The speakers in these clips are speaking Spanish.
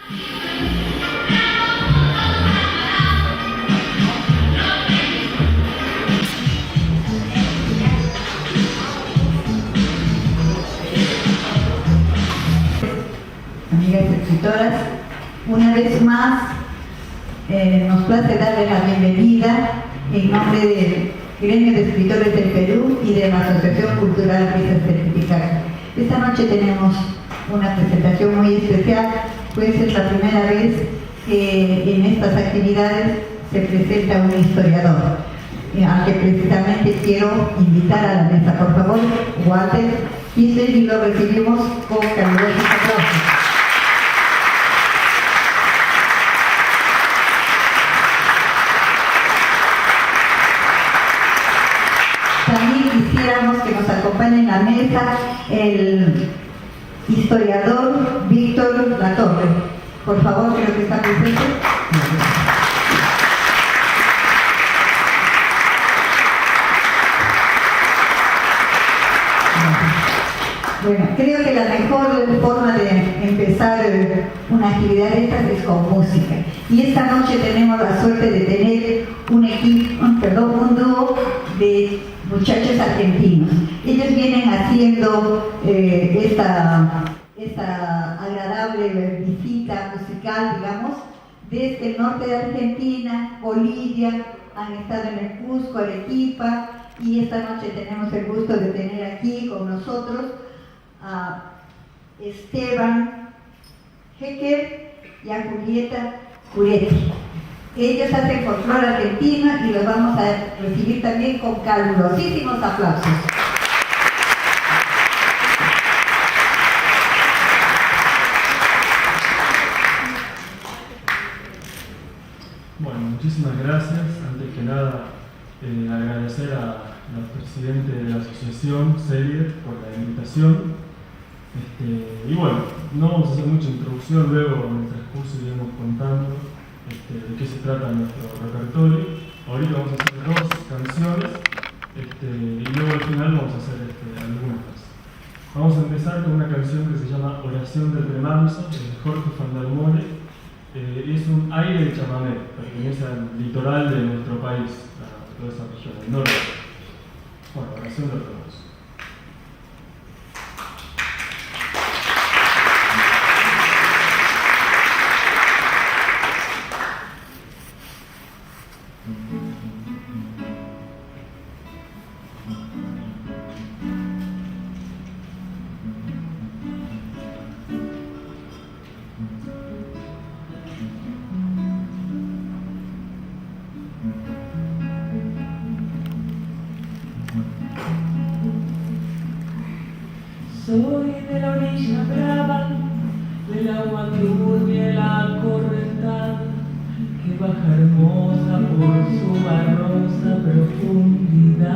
Amigas escritoras, una vez más nos place darle la bienvenida en nombre del Gremio de Escritores del Perú y de la Asociación Cultural Risa Certificada. Esta noche tenemos una presentación muy especial, pues es la primera vez que en estas actividades se presenta un historiador, al que precisamente quiero invitar a la mesa. Por favor, Walter Kisler, y lo recibimos con calurosos aplausos. También quisiéramos que nos acompañe en la mesa el historiador Víctor Latorre. Por favor, creo que está presente. Bueno, creo que la mejor forma de empezar una actividad de estas es con música. Y esta noche tenemos la suerte de tener un dúo de muchachos argentinos. Ellos vienen haciendo esta agradable visita musical, digamos, desde el norte de Argentina, Bolivia, han estado en el Cusco, Arequipa, y esta noche tenemos el gusto de tener aquí con nosotros a Esteban Hecker y a Julieta Curetti. Ellos hacen folclore argentino y los vamos a recibir también con calurosísimos aplausos. Bueno, muchísimas gracias. Antes que nada, agradecer a la presidente de la asociación, Celia, por la invitación. Y bueno, no vamos a hacer mucha introducción, luego en el transcurso iremos contando de qué se trata nuestro repertorio. Ahorita vamos a hacer dos canciones y luego al final vamos a hacer algunas más. Vamos a empezar con una canción que se llama Oración del Remanso, de Jorge Fandermole. Es un aire de chamamé, pertenece al litoral de nuestro país, a toda esa región del norte. Bueno, Oración del Remanso. Soy de la orilla brava, del agua turbia y la correntada, que baja hermosa por su barrosa profundidad.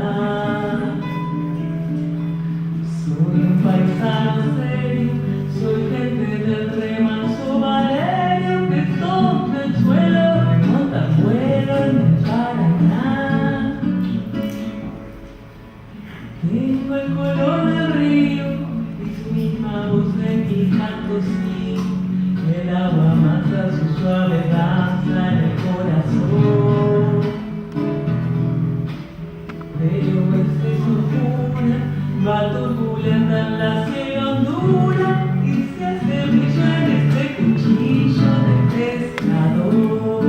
Soy un paisano serio, soy gente del remanso valerio, que toca el suelo, remonta vuelo en el Paraná. Tengo el color del río, misma voz de mi canto, sí, el agua amasa su suave danza en el corazón. Pero exceso pura, va turbulenta en la cielo hondura y se hace brillar este cuchillo de pescador.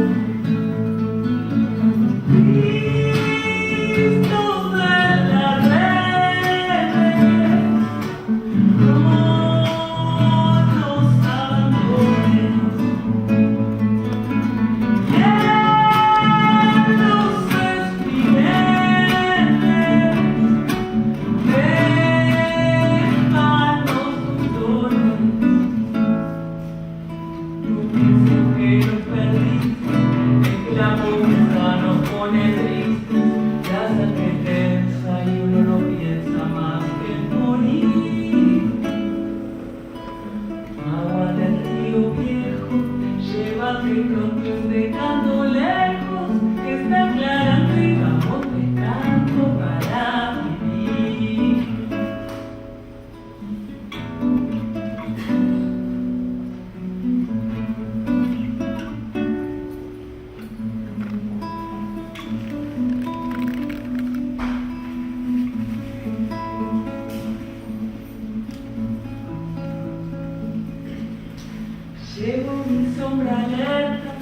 Llevo mi sombra alerta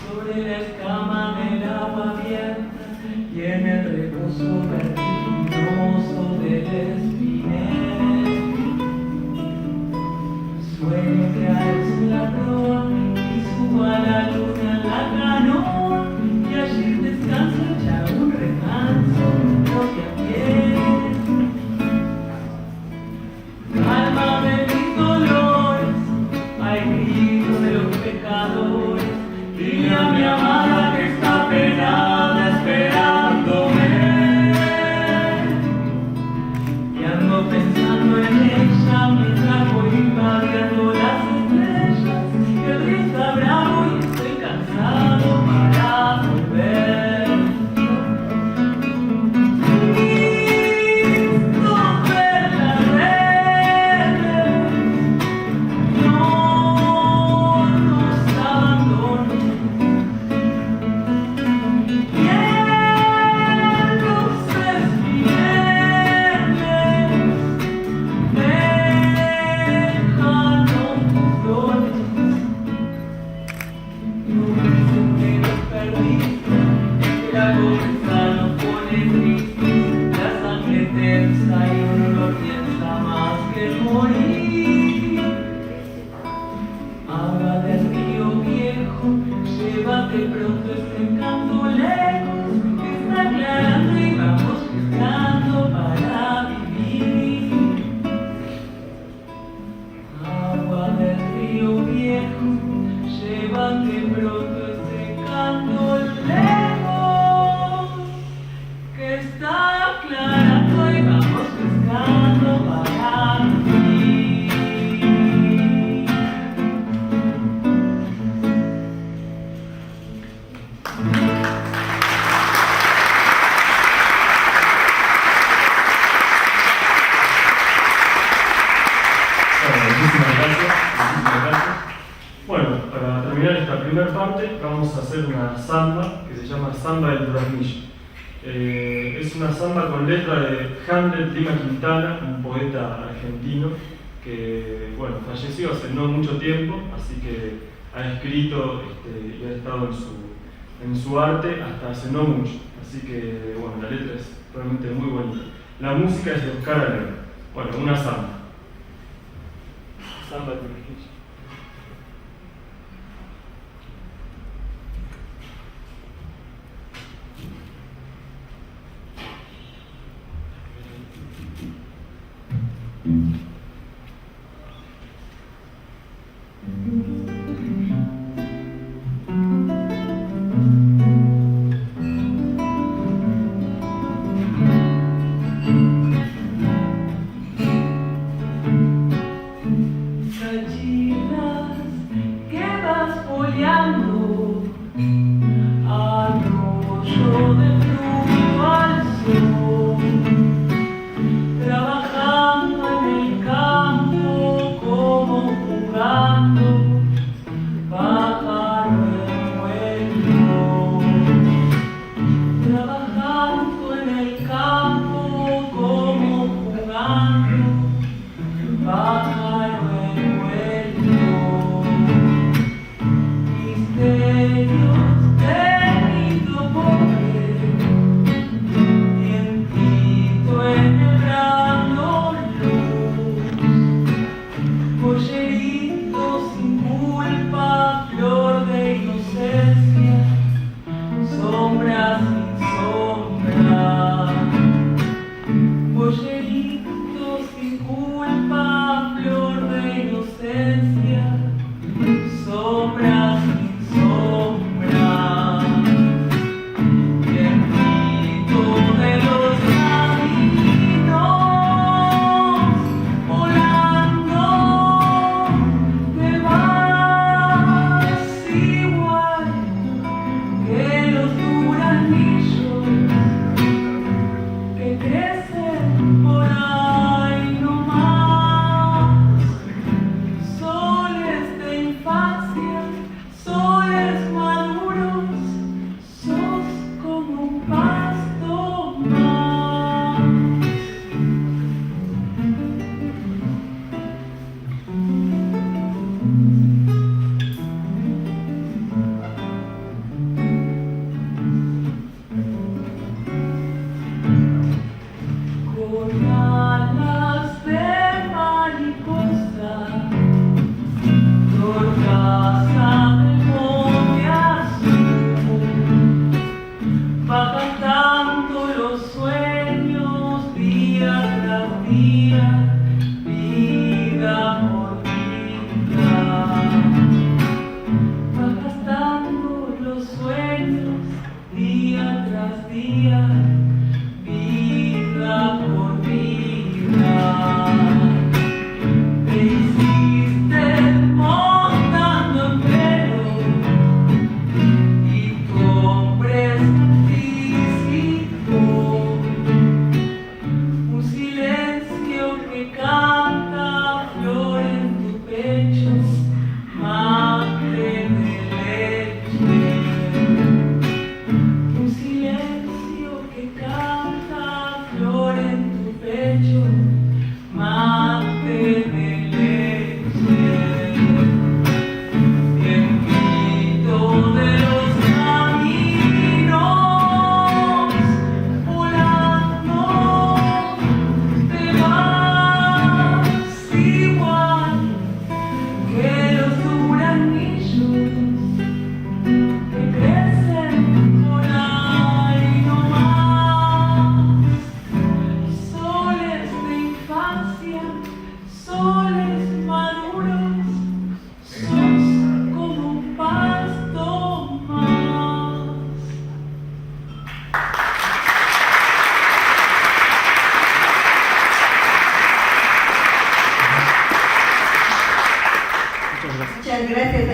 sobre la escama del agua abierta y en el reposo vertiginoso del espinel. Sueño que alzo la proa y subo a la luna en la canoa y allí descanso ya un remanso de mi propia piel. Alma de mis dolores, hay gritos de los pecadores, dile a mi amada que está penada esperándome. Y ando pensando en ella mientras voy invadiendo las estrellas, que el río está bravo y estoy cansado para volver. Vamos a hacer una samba que se llama Samba del Duraznillo. Es una samba con letra de Hamlet Lima Quintana, un poeta argentino que falleció hace no mucho tiempo, así que ha escrito y ha estado en su arte hasta hace no mucho. Así que la letra es realmente muy bonita. La música es de Oscar Alegre. Una samba. Samba del Duraznillo. Misterios de mi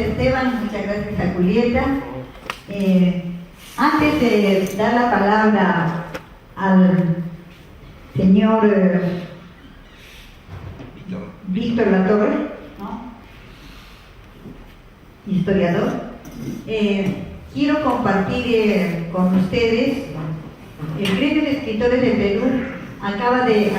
Esteban, muchas gracias a Julieta. Antes de dar la palabra al señor Víctor Latorre, ¿no?, historiador, quiero compartir con ustedes. El Gremio de Escritores de Perú acaba de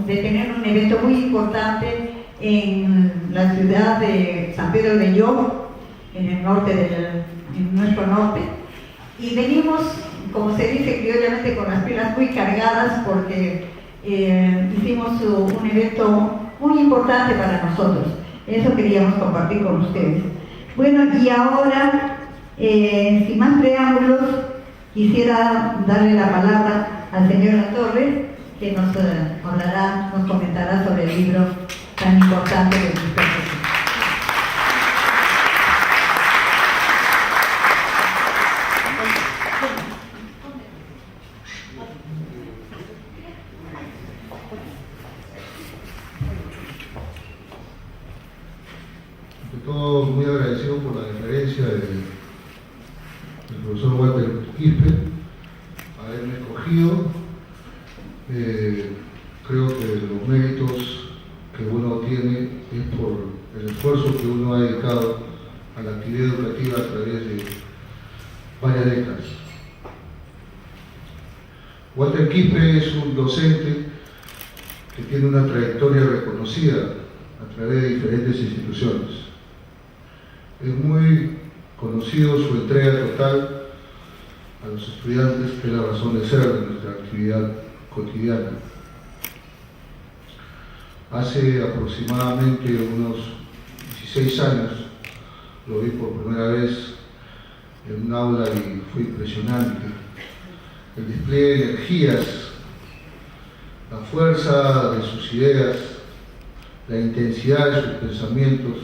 tener un evento muy importante en la ciudad de San Pedro de Lloro, en el norte en nuestro norte, y venimos, como se dice criollamente, con las pilas muy cargadas porque hicimos un evento muy importante para nosotros. Eso queríamos compartir con ustedes. Bueno, y ahora, sin más preámbulos, quisiera darle la palabra al señor Latorre, que nos comentará sobre el libro tan importante que nos presenta. Ante todo, muy agradecido por la deferencia del profesor Walter Quispe, haberme escogido. Creo que los méritos que uno tiene es por el esfuerzo que uno ha dedicado a la actividad educativa a través de varias décadas. Walter Quispe es un docente que tiene una trayectoria reconocida a través de diferentes instituciones. Es muy conocido su entrega total a los estudiantes, que es la razón de ser de nuestra actividad cotidiana. Hace aproximadamente unos 16 años lo vi por primera vez en un aula y fue impresionante. El despliegue de energías, la fuerza de sus ideas, la intensidad de sus pensamientos,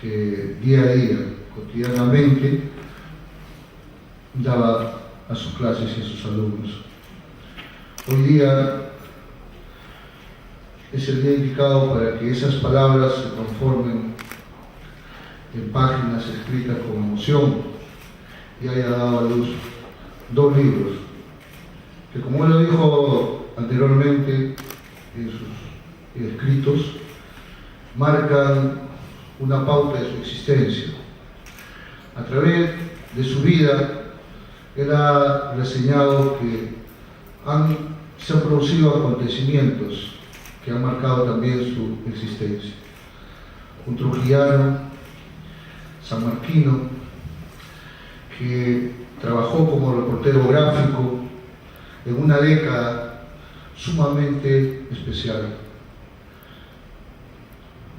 que día a día, cotidianamente, daba a sus clases y a sus alumnos. Hoy día es el día indicado para que esas palabras se transformen en páginas escritas con emoción y haya dado a luz 2 libros que, como él lo dijo anteriormente en sus escritos, marcan una pauta de su existencia. A través de su vida, él ha reseñado que se han producido acontecimientos que han marcado también su existencia. Un trujillano, sanmarquino, que trabajó como reportero gráfico en una década sumamente especial,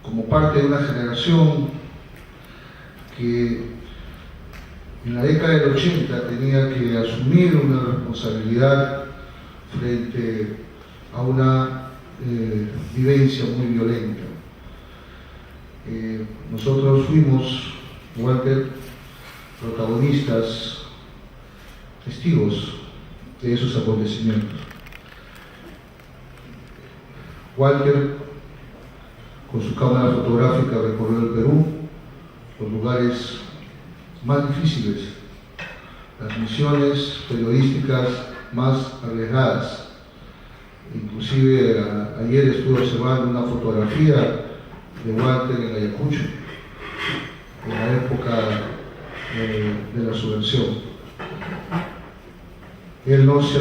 como parte de una generación que en la década del 80 tenía que asumir una responsabilidad frente a una vivencia muy violenta. Nosotros fuimos, Walter, protagonistas, testigos de esos acontecimientos. Walter, con su cámara fotográfica, recorrió el Perú, los lugares más difíciles, las misiones periodísticas más arriesgadas. Inclusive ayer estuve observando una fotografía de Walter en Ayacucho, en la época de la subversión. Él no se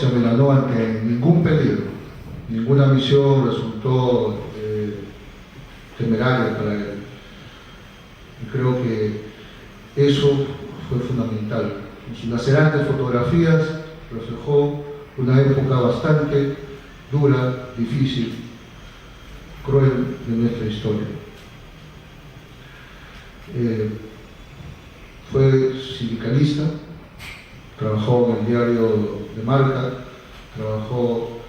amilanó ante ningún peligro, ninguna misión resultó temeraria para él. Y creo que eso fue fundamental. En sus lacerantes fotografías reflejó una época bastante dura, difícil, cruel de nuestra historia. Fue sindicalista, trabajó en el diario de Marca, trabajó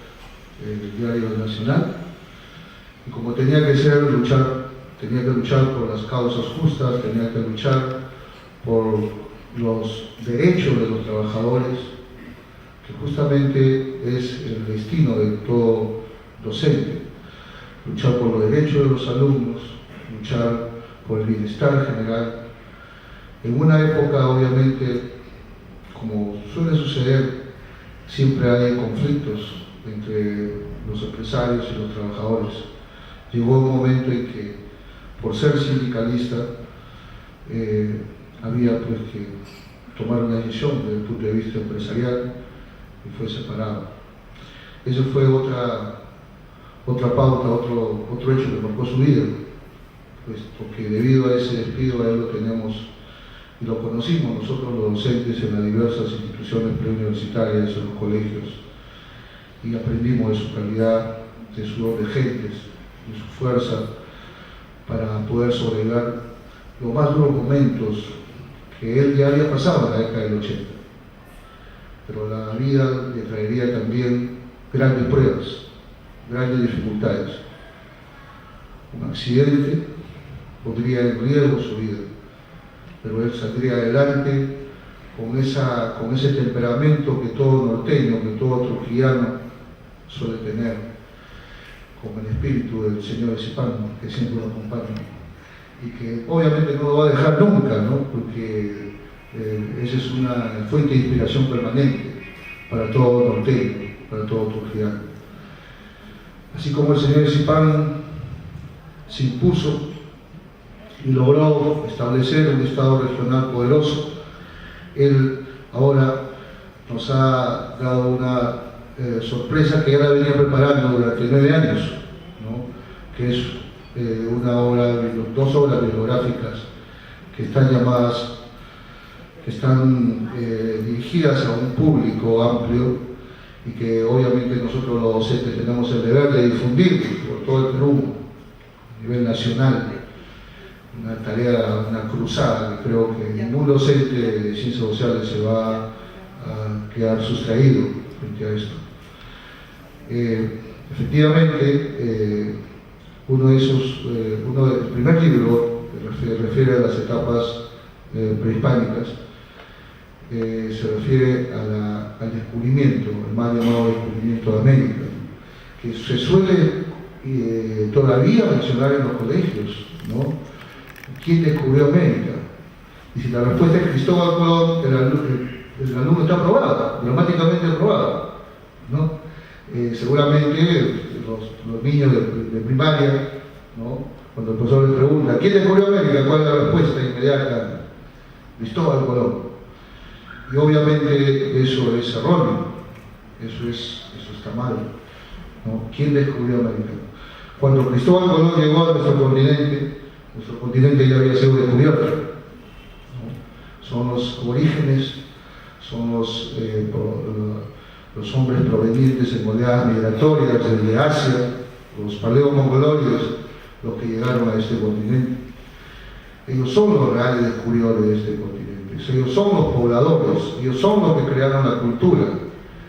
en el diario Nacional, y como tenía que luchar por las causas justas, tenía que luchar por los derechos de los trabajadores, que justamente es el destino de todo docente, luchar por los derechos de los alumnos, luchar por el bienestar general. En una época, obviamente, como suele suceder, siempre hay conflictos entre los empresarios y los trabajadores. Llegó un momento en que, por ser sindicalista, había pues que tomar una decisión desde el punto de vista empresarial y fue separado. Eso fue otra pauta, otro hecho que marcó su vida, pues porque debido a ese despido a él lo tenemos y lo conocimos nosotros los docentes en las diversas instituciones preuniversitarias, en los colegios, y aprendimos de su calidad, de su don de gentes, de su fuerza para poder sobrellevar los más duros momentos que él ya había pasado en la década del 80. Pero la vida le traería también grandes pruebas, grandes dificultades. Un accidente pondría en riesgo su vida, pero él saldría adelante con ese temperamento que todo norteño, que todo trujillano suele tener, con el espíritu del señor Esipán, que siempre lo acompaña y que obviamente no lo va a dejar nunca, ¿no? Porque esa es una fuente de inspiración permanente para todo norteño, para todo trujillano. Así como el señor Esipán se impuso y logró establecer un Estado regional poderoso, él ahora nos ha dado una sorpresa que ya la venía preparando durante 9 años, ¿no? Que es dos obras bibliográficas que están llamadas, que están dirigidas a un público amplio y que obviamente nosotros los docentes tenemos el deber de difundir por todo el Perú, a nivel nacional. Una tarea, una cruzada, que creo que ningún docente de ciencias sociales se va a quedar sustraído frente a esto. Efectivamente, el primer libro que refiere a las etapas prehispánicas, se refiere al descubrimiento, el mal llamado descubrimiento de América, que se suele todavía mencionar en los colegios, ¿no? ¿Quién descubrió América? Y si la respuesta es Cristóbal Colón, el alumno está aprobado, dramáticamente aprobado, ¿no? Seguramente los niños de primaria, ¿no? Cuando el profesor les pregunta ¿quién descubrió América? ¿Cuál es la respuesta inmediata? Cristóbal Colón. Y obviamente eso es erróneo, eso está mal, ¿no? ¿Quién descubrió América? Cuando Cristóbal Colón llegó a nuestro continente ya había sido descubierto, ¿no? Son los orígenes, son los hombres provenientes en oleadas migratorias desde Asia, los paleomongoloides, los que llegaron a este continente. Ellos son los reales descubridores de este continente, ellos son los pobladores, ellos son los que crearon la cultura,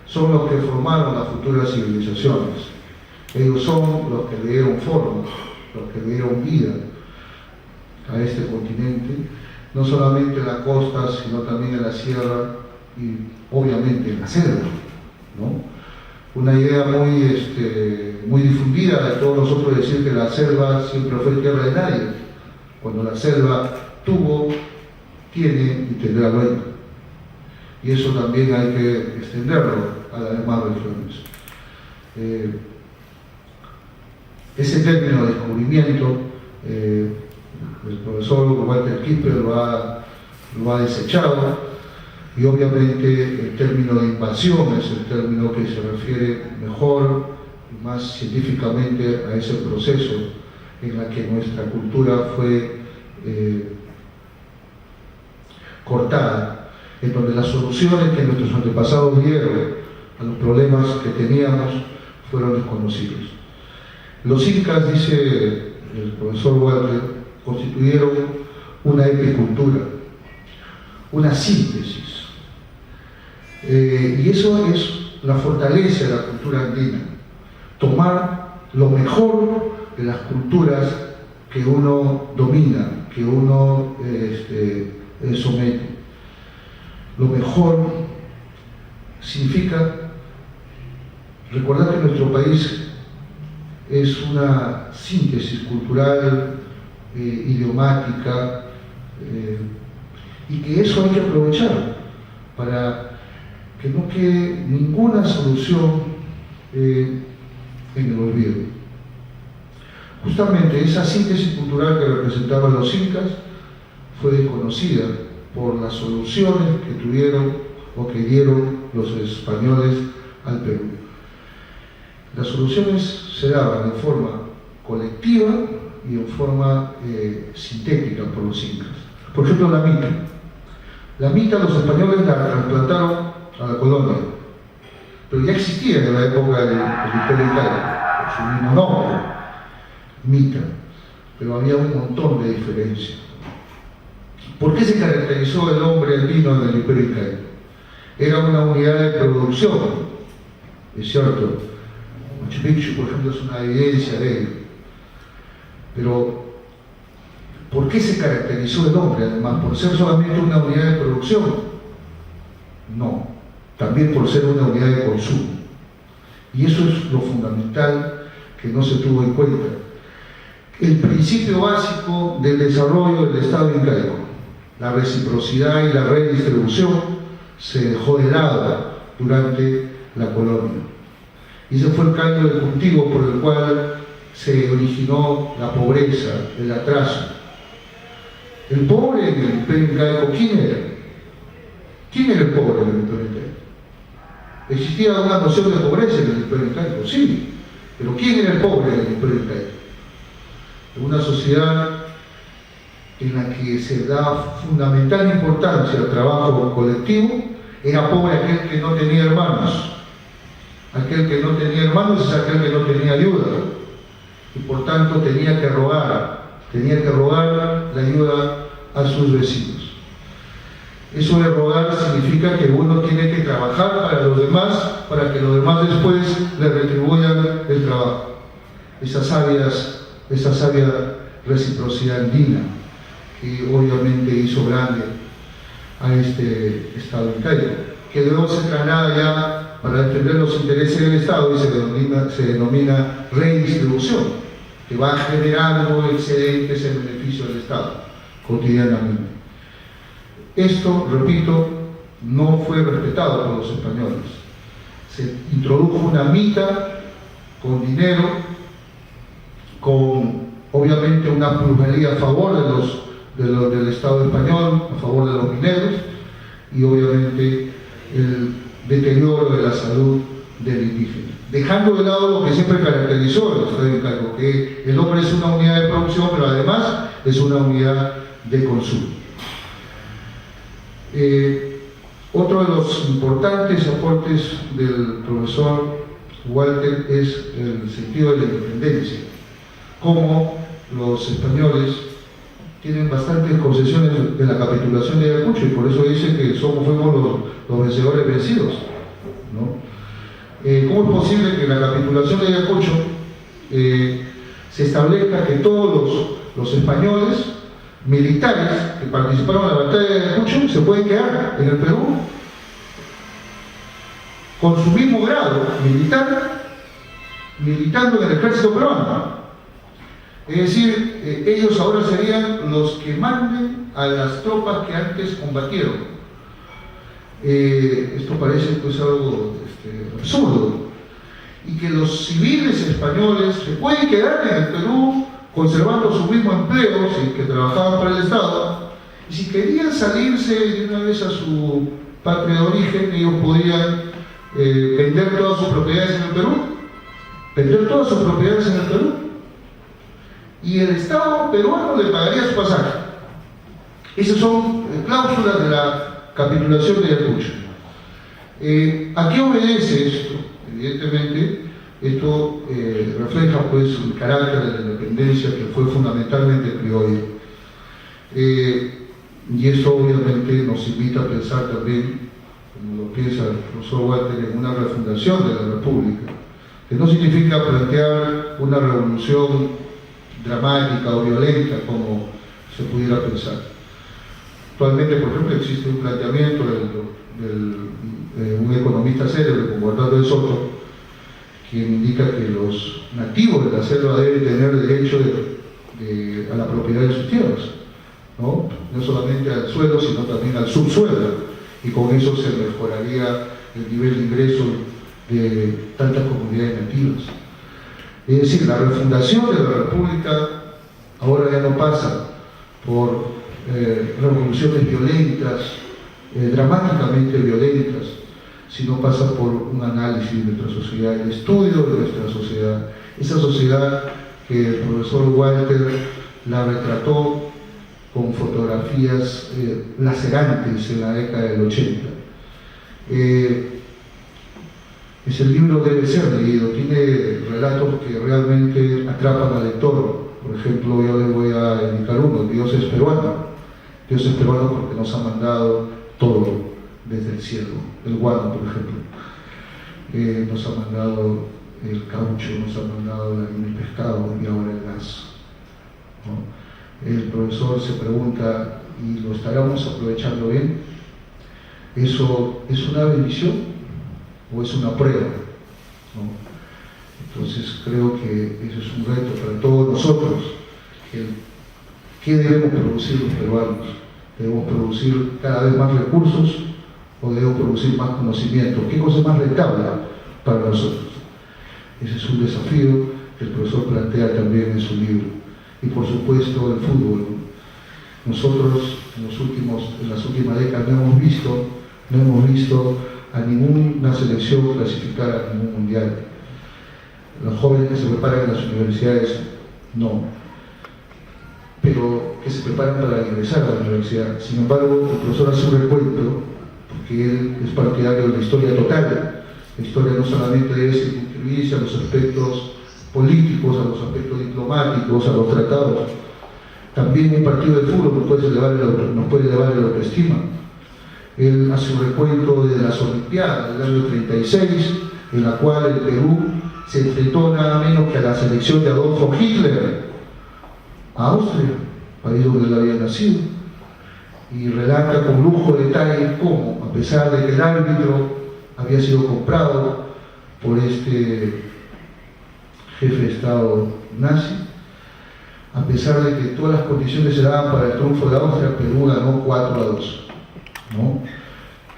son los que formaron las futuras civilizaciones, ellos son los que le dieron forma, los que le dieron vida a este continente, no solamente en la costa, sino también en la sierra y obviamente en la selva, ¿no? Una idea muy difundida de todos nosotros decir que la selva siempre fue tierra de nadie, cuando la selva tuvo, tiene y tendrá dueño. Y eso también hay que extenderlo a las demás regiones. Ese término de descubrimiento, el profesor Walter Kipper lo ha desechado, y obviamente el término de invasión es el término que se refiere mejor y más científicamente a ese proceso en la que nuestra cultura fue cortada, en donde las soluciones que nuestros antepasados dieron a los problemas que teníamos fueron desconocidos. Los incas, dice el profesor Walter, constituyeron una epicultura, una síntesis. Y eso es la fortaleza de la cultura andina, tomar lo mejor de las culturas que uno domina, que uno somete. Lo mejor significa recordar que nuestro país es una síntesis cultural idiomática, y que eso hay que aprovechar para que no quede ninguna solución en el olvido. Justamente esa síntesis cultural que representaban los incas fue desconocida por las soluciones que tuvieron o que dieron los españoles al Perú. Las soluciones se daban en forma colectiva y en forma sintética por los incas. Por ejemplo, la mita. La mita los españoles la trasplantaron a la colonia, pero ya existía en la época del Imperio Incaico, por su mismo nombre, mita, pero había un montón de diferencias. ¿Por qué se caracterizó el hombre andino en el Imperio Incaico? Era una unidad de producción, es cierto. Machu Picchu, por ejemplo, es una evidencia de ello. Pero, ¿por qué se caracterizó el hombre, además? ¿Por ser solamente una unidad de producción? No, también por ser una unidad de consumo. Y eso es lo fundamental que no se tuvo en cuenta. El principio básico del desarrollo del Estado incaico, la reciprocidad y la redistribución, se dejó de lado durante la colonia. Y ese fue el caldo de cultivo por el cual se originó la pobreza, el atraso. El pobre en el Imperio Incaico, ¿quién era? ¿Quién era el pobre en el Imperio Incaico? ¿Existía una noción de pobreza en el Imperio Incaico? Sí, pero ¿quién era el pobre en el Imperio Incaico? En una sociedad en la que se da fundamental importancia al trabajo colectivo, era pobre aquel que no tenía hermanos. Aquel que no tenía hermanos es aquel que no tenía ayuda, y por tanto tenía que rogar la ayuda a sus vecinos. Eso de rogar significa que uno tiene que trabajar para los demás, para que los demás después le retribuyan el trabajo. Esa sabia reciprocidad andina que obviamente hizo grande a este Estado incaico, que luego se traslada ya para defender los intereses del Estado y se denomina redistribución, que va generando excedentes en beneficio del Estado cotidianamente. Esto, repito, no fue respetado por los españoles. Se introdujo una mita con dinero, con obviamente una plusvalía a favor del Estado español, a favor de los mineros, y obviamente el deterioro de la salud del indígena, dejando de lado lo que siempre caracterizó el Estado incaico, que el hombre es una unidad de producción, pero además es una unidad de consumo. Otro de los importantes aportes del profesor Walter es el sentido de la independencia, como los españoles tienen bastantes concesiones de la capitulación de Ayacucho, y por eso dice que fuimos los vencedores vencidos, ¿no? ¿Cómo es posible que en la capitulación de Ayacucho se establezca que todos los españoles militares que participaron en la batalla de Ayacucho se pueden quedar en el Perú con su mismo grado militar, militando en el ejército peruano? Es decir, ellos ahora serían los que manden a las tropas que antes combatieron. Esto parece pues algo absurdo. Y que los civiles españoles se pueden quedar en el Perú conservando su mismo empleo, que trabajaban para el Estado, y si querían salirse de una vez a su patria de origen, ellos podían vender todas sus propiedades en el Perú, y el Estado peruano le pagaría su pasaje. Esas son cláusulas de la capitulación de Ayacucho. ¿A qué obedece esto? Evidentemente, esto refleja pues el carácter de la independencia, que fue fundamentalmente criolla. Y esto obviamente nos invita a pensar también, como lo piensa el profesor Walter, en una refundación de la República, que no significa plantear una revolución dramática o violenta como se pudiera pensar. Actualmente, por ejemplo, existe un planteamiento de un economista célebre como Bernardo de Soto, quien indica que los nativos de la selva deben tener derecho a la propiedad de sus tierras, ¿no? No solamente al suelo, sino también al subsuelo, y con eso se mejoraría el nivel de ingreso de tantas comunidades nativas. Es decir, la refundación de la República ahora ya no pasa por revoluciones violentas, dramáticamente violentas, sino pasa por un análisis de nuestra sociedad, el estudio de nuestra sociedad, esa sociedad que el profesor Walter la retrató con fotografías lacerantes en la década del 80. Ese libro debe ser leído, tiene relatos que realmente atrapan al lector. Por ejemplo, yo les voy a indicar uno: Dios es peruano. Dios es peruano porque nos ha mandado todo desde el cielo. El guano, por ejemplo, nos ha mandado el caucho, nos ha mandado el pescado y ahora el gas, ¿no? El profesor se pregunta: ¿y lo estaremos aprovechando bien? ¿Eso es una bendición o es una prueba, ¿no? Entonces creo que eso es un reto para todos nosotros. ¿Qué debemos producir los peruanos? ¿Debemos producir cada vez más recursos o debemos producir más conocimiento? ¿Qué cosa es más rentable para nosotros? Ese es un desafío que el profesor plantea también en su libro. Y por supuesto el fútbol. Nosotros en las últimas décadas no hemos visto a ninguna selección clasificar a ningún mundial. Los jóvenes que se preparan en las universidades, no, pero que se preparan para ingresar a la universidad. Sin embargo, el profesor hace un recuento, porque él es partidario de la historia total. La historia no solamente debe circunscribirse a los aspectos políticos, a los aspectos diplomáticos, a los tratados. También un partido de fútbol nos puede elevar la autoestima. Él hace un recuento de las Olimpiadas del año 36, en la cual el Perú se enfrentó nada menos que a la selección de Adolfo Hitler, a Austria, país donde él había nacido, y relata con lujo de detalles cómo, a pesar de que el árbitro había sido comprado por este jefe de Estado nazi, a pesar de que todas las condiciones se daban para el triunfo de Austria, Perú ganó 4-2, ¿no?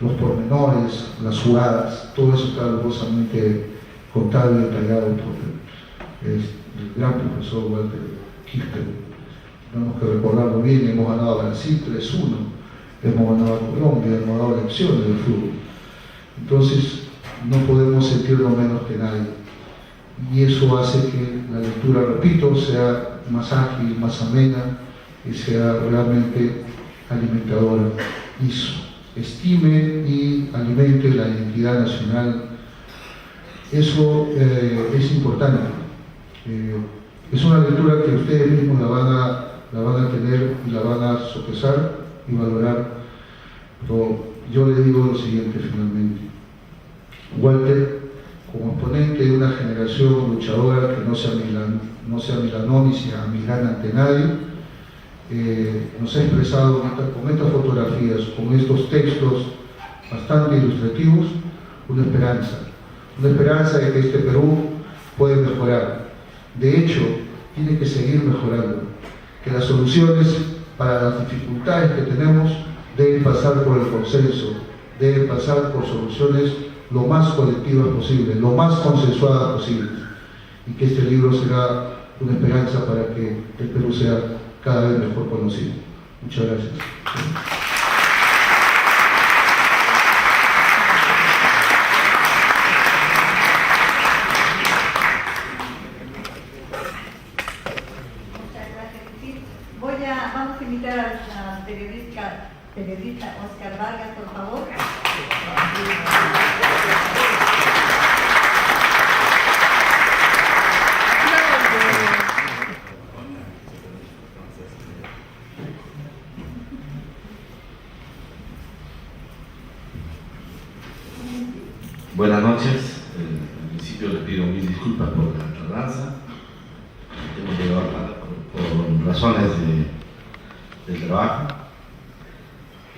Los pormenores, las jugadas, todo eso está lujosamente contado y detallado por el gran profesor Walter Kirchner. Tenemos que recordarlo bien: hemos ganado a Brasil 3-1, hemos ganado a Colombia, hemos dado lecciones de fútbol. Entonces no podemos sentirnos menos que nadie, y eso hace que la lectura, repito, sea más ágil, más amena y sea realmente alimentadora, y estime y alimente la identidad nacional. Eso es importante. Es una lectura que ustedes mismos la van a tener y la van a sopesar y valorar. Pero yo le digo lo siguiente finalmente: Walter, como exponente de una generación luchadora que no se amilanó ni se amilana ante nadie, nos ha expresado con estas fotografías, con estos textos bastante ilustrativos, una esperanza de que este Perú puede mejorar. De hecho, tiene que seguir mejorando, que las soluciones para las dificultades que tenemos deben pasar por el consenso, deben pasar por soluciones lo más colectivas posible, lo más consensuadas posible, y que este libro será una esperanza para que el Perú sea cada vez mejor conocido. Muchas gracias. Vamos a invitar al periodista Oscar Vargas, por favor. Buenas noches. En principio le pido mil disculpas por la tardanza. Hemos llegado por razones del trabajo,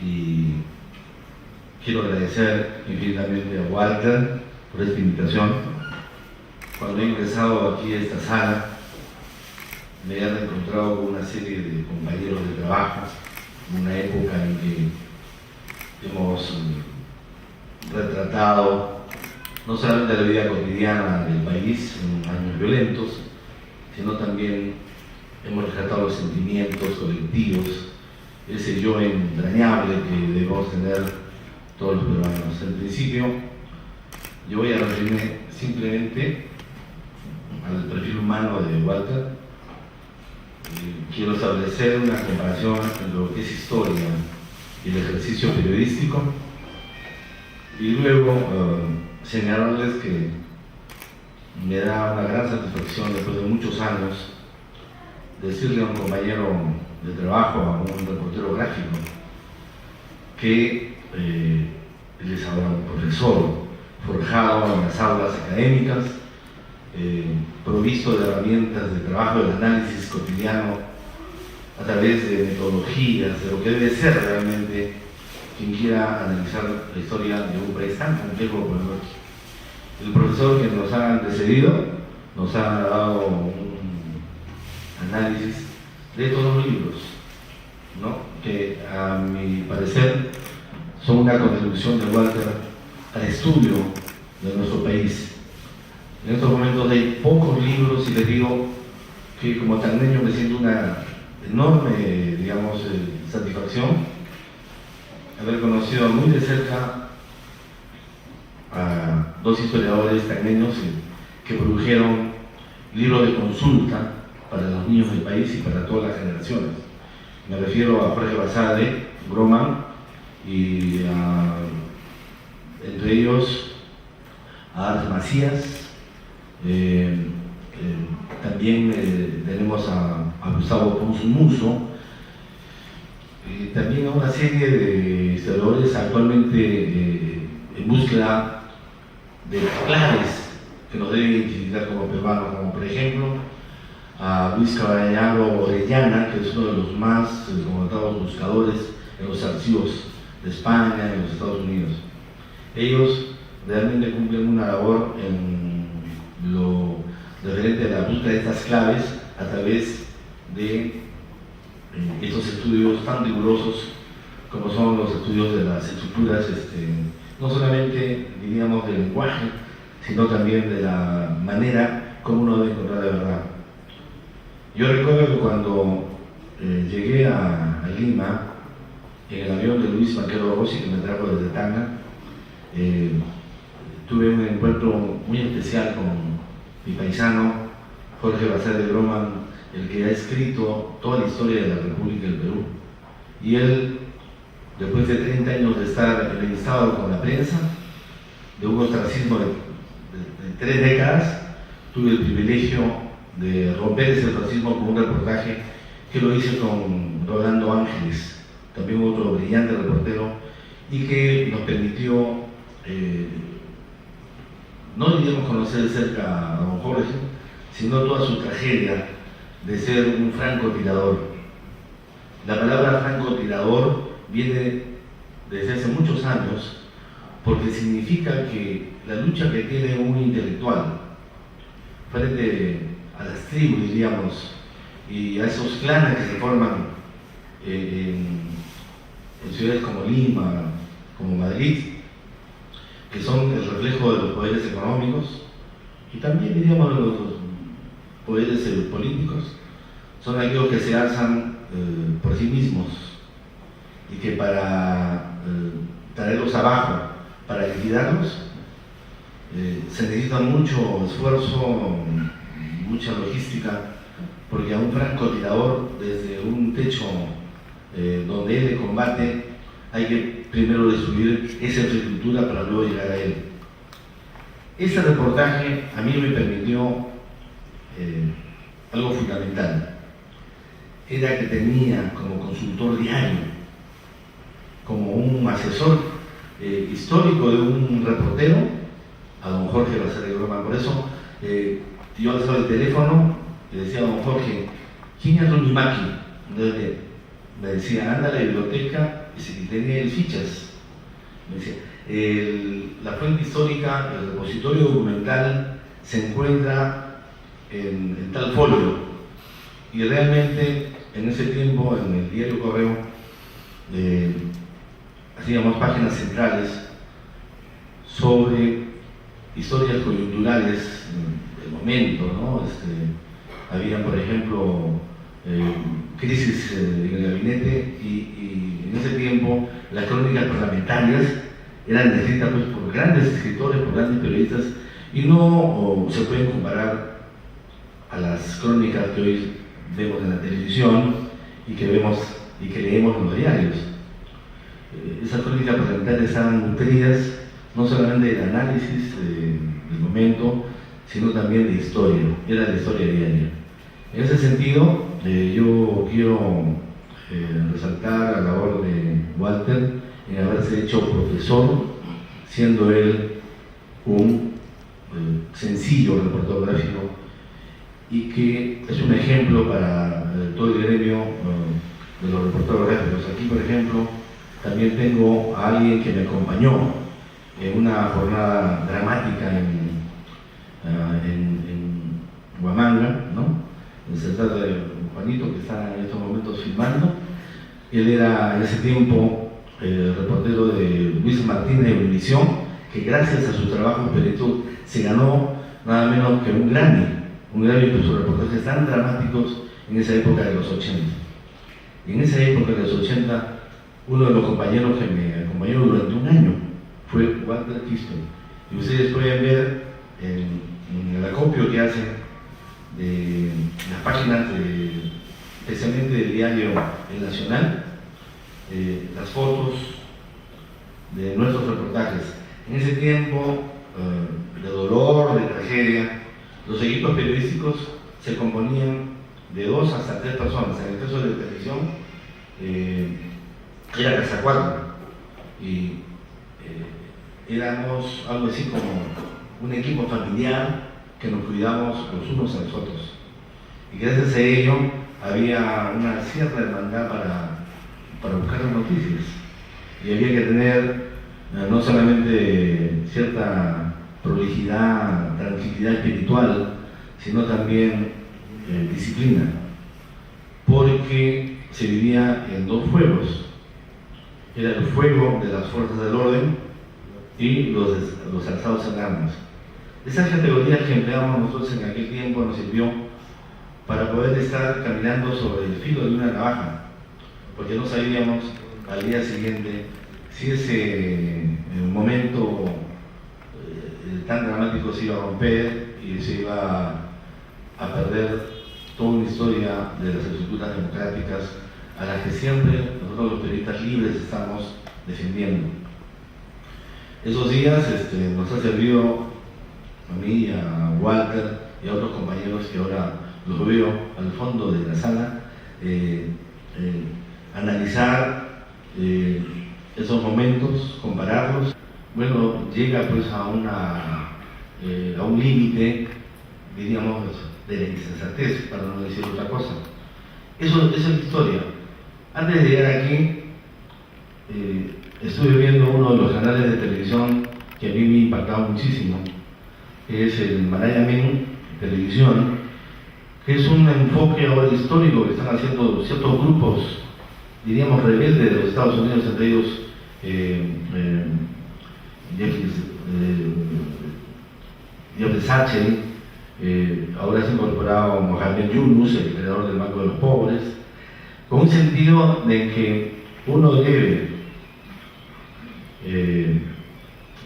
y quiero agradecer infinitamente a Walter por esta invitación. Cuando he ingresado aquí a esta sala, me he encontrado con una serie de compañeros de trabajo, en una época en que hemos retratado no solamente la vida cotidiana del país en años violentos, sino también hemos retratado los sentimientos colectivos, ese yo entrañable que debemos tener todos los peruanos. En principio, yo voy a referirme simplemente al perfil humano de Walter. Quiero establecer una comparación entre lo que es historia y el ejercicio periodístico, y luego señalarles que me da una gran satisfacción, después de muchos años, decirle a un compañero de trabajo, a un reportero gráfico, que él es ahora un profesor forjado en las aulas académicas, provisto de herramientas de trabajo, del análisis cotidiano, a través de metodologías, de lo que debe ser realmente quien quiera analizar la historia de un país tan complejo como el nuestro. El profesor que nos ha antecedido nos ha dado un análisis de todos los libros, ¿no?, que a mi parecer son una contribución de Walter al estudio de nuestro país. En estos momentos hay pocos libros y les digo que como tagneño me siento una enorme, digamos, satisfacción haber conocido muy de cerca a dos historiadores tagneños que produjeron libros de consulta para los niños del país y para todas las generaciones. Me refiero a Jorge Basadre, Groman, y entre ellos a Arte Macías. También tenemos a Gustavo Ponce Muso, también a una serie de historiadores actualmente en búsqueda de claves que nos deben identificar como peruanos, como por ejemplo a Luis Caballero Orellana, que es uno de los más connotados buscadores en los archivos de España, en los Estados Unidos. Ellos realmente cumplen una labor en lo referente a la búsqueda de estas claves a través de estos estudios tan rigurosos como son los estudios de las estructuras, no solamente, diríamos, del lenguaje, sino también de la manera como uno debe encontrar la verdad. Yo recuerdo que cuando llegué a Lima, en el avión de Luis Maquero Rossi, que me trajo desde Tanga, tuve un encuentro muy especial con mi paisano Jorge Basadre Groman, el que ha escrito toda la historia de la República del Perú. Y él, después de 30 años de estar enemistado con la prensa, de un ostracismo de 3 décadas, tuve el privilegio de romper ese ostracismo con un reportaje que lo hice con Rolando Ángeles, también otro brillante reportero, y que nos permitió no diríamos conocer de cerca a don Jorge, sino toda su tragedia de ser un francotirador. La palabra francotirador viene desde hace muchos años porque significa que la lucha que tiene un intelectual frente a las tribus, diríamos, y a esos clanes que se forman en ciudades como Lima, como Madrid, que son el reflejo de los poderes económicos y también, diríamos, los poderes políticos, son aquellos que se alzan por sí mismos y que para traerlos abajo, para liquidarlos, se necesita mucho esfuerzo, mucha logística, porque a un francotirador desde un techo donde él le combate hay que primero destruir esa infraestructura para luego llegar a él. Ese reportaje a mí me permitió algo fundamental. Era que tenía como consultor diario, como un asesor histórico de un reportero, a don Jorge Basadre Groman. Por eso yo alzaba el teléfono y decía a don Jorge, ¿quién es Runimaki? Entonces me decía, anda a la biblioteca, y tenía fichas. Me decía, la fuente histórica, el repositorio documental se encuentra en tal folio. Y realmente en ese tiempo, en el diario Correo, hacíamos páginas centrales sobre historias coyunturales del momento, ¿no? Había, por ejemplo, crisis en el gabinete y en ese tiempo las crónicas parlamentarias eran escritas pues, por grandes escritores, por grandes periodistas, y no se pueden comparar a las crónicas que hoy vemos en la televisión y que vemos y que leemos en los diarios. Esas crónicas parlamentarias estaban nutridas no solamente del análisis del momento, sino también de historia, era la historia diaria. En ese sentido, yo quiero resaltar la labor de Walter en haberse hecho profesor, siendo él un sencillo reportero gráfico, y que es un ejemplo para todo el gremio de los reporteros gráficos. Aquí, por ejemplo, también tengo a alguien que me acompañó en una jornada dramática en Huamanga, ¿no? Se trata de Juanito, que está en estos momentos filmando. Él era en ese tiempo reportero de Luis Martínez de Univisión, que gracias a su trabajo en plenitud se ganó nada menos que un Grammy por sus reportajes tan dramáticos en esa época de los 80. Y en esa época de los 80, uno de los compañeros que me acompañó durante un año fue Walter Quispe. Y ustedes pueden ver en el acopio que hace de las páginas, especialmente del diario El Nacional, las fotos de nuestros reportajes. En ese tiempo de dolor, de tragedia, los equipos periodísticos se componían de 2 hasta 3 personas. En el caso de la televisión era hasta 4 y éramos algo así como un equipo familiar que nos cuidamos los unos a los otros. Y gracias a ello había una cierta hermandad para buscar las noticias. Y había que tener no solamente cierta prolijidad, tranquilidad espiritual, sino también disciplina. Porque se vivía en 2 fuegos. Era el fuego de las fuerzas del orden y los alzados en armas. Esas categorías que empleábamos nosotros en aquel tiempo nos sirvió para poder estar caminando sobre el filo de una navaja, porque no sabíamos al día siguiente si ese momento tan dramático se iba a romper y se iba a perder toda una historia de las estructuras democráticas a las que siempre nosotros los periodistas libres estamos defendiendo. Esos días nos ha servido a mí, a Walter y a otros compañeros que ahora los veo al fondo de la sala, analizar esos momentos, compararlos. Bueno, llega pues a un límite, diríamos, de la insensatez, para no decir otra cosa. Eso es la historia. Antes de llegar aquí, estuve viendo uno de los canales de televisión que a mí me ha impactado muchísimo, que es el Marayamen Televisión, que es un enfoque ahora histórico que están haciendo ciertos grupos, diríamos, rebeldes de los Estados Unidos, entre ellos Jeff Sachs, ahora se ha incorporado Mohamed Yunus, el creador del Banco de los Pobres, con un sentido de que uno debe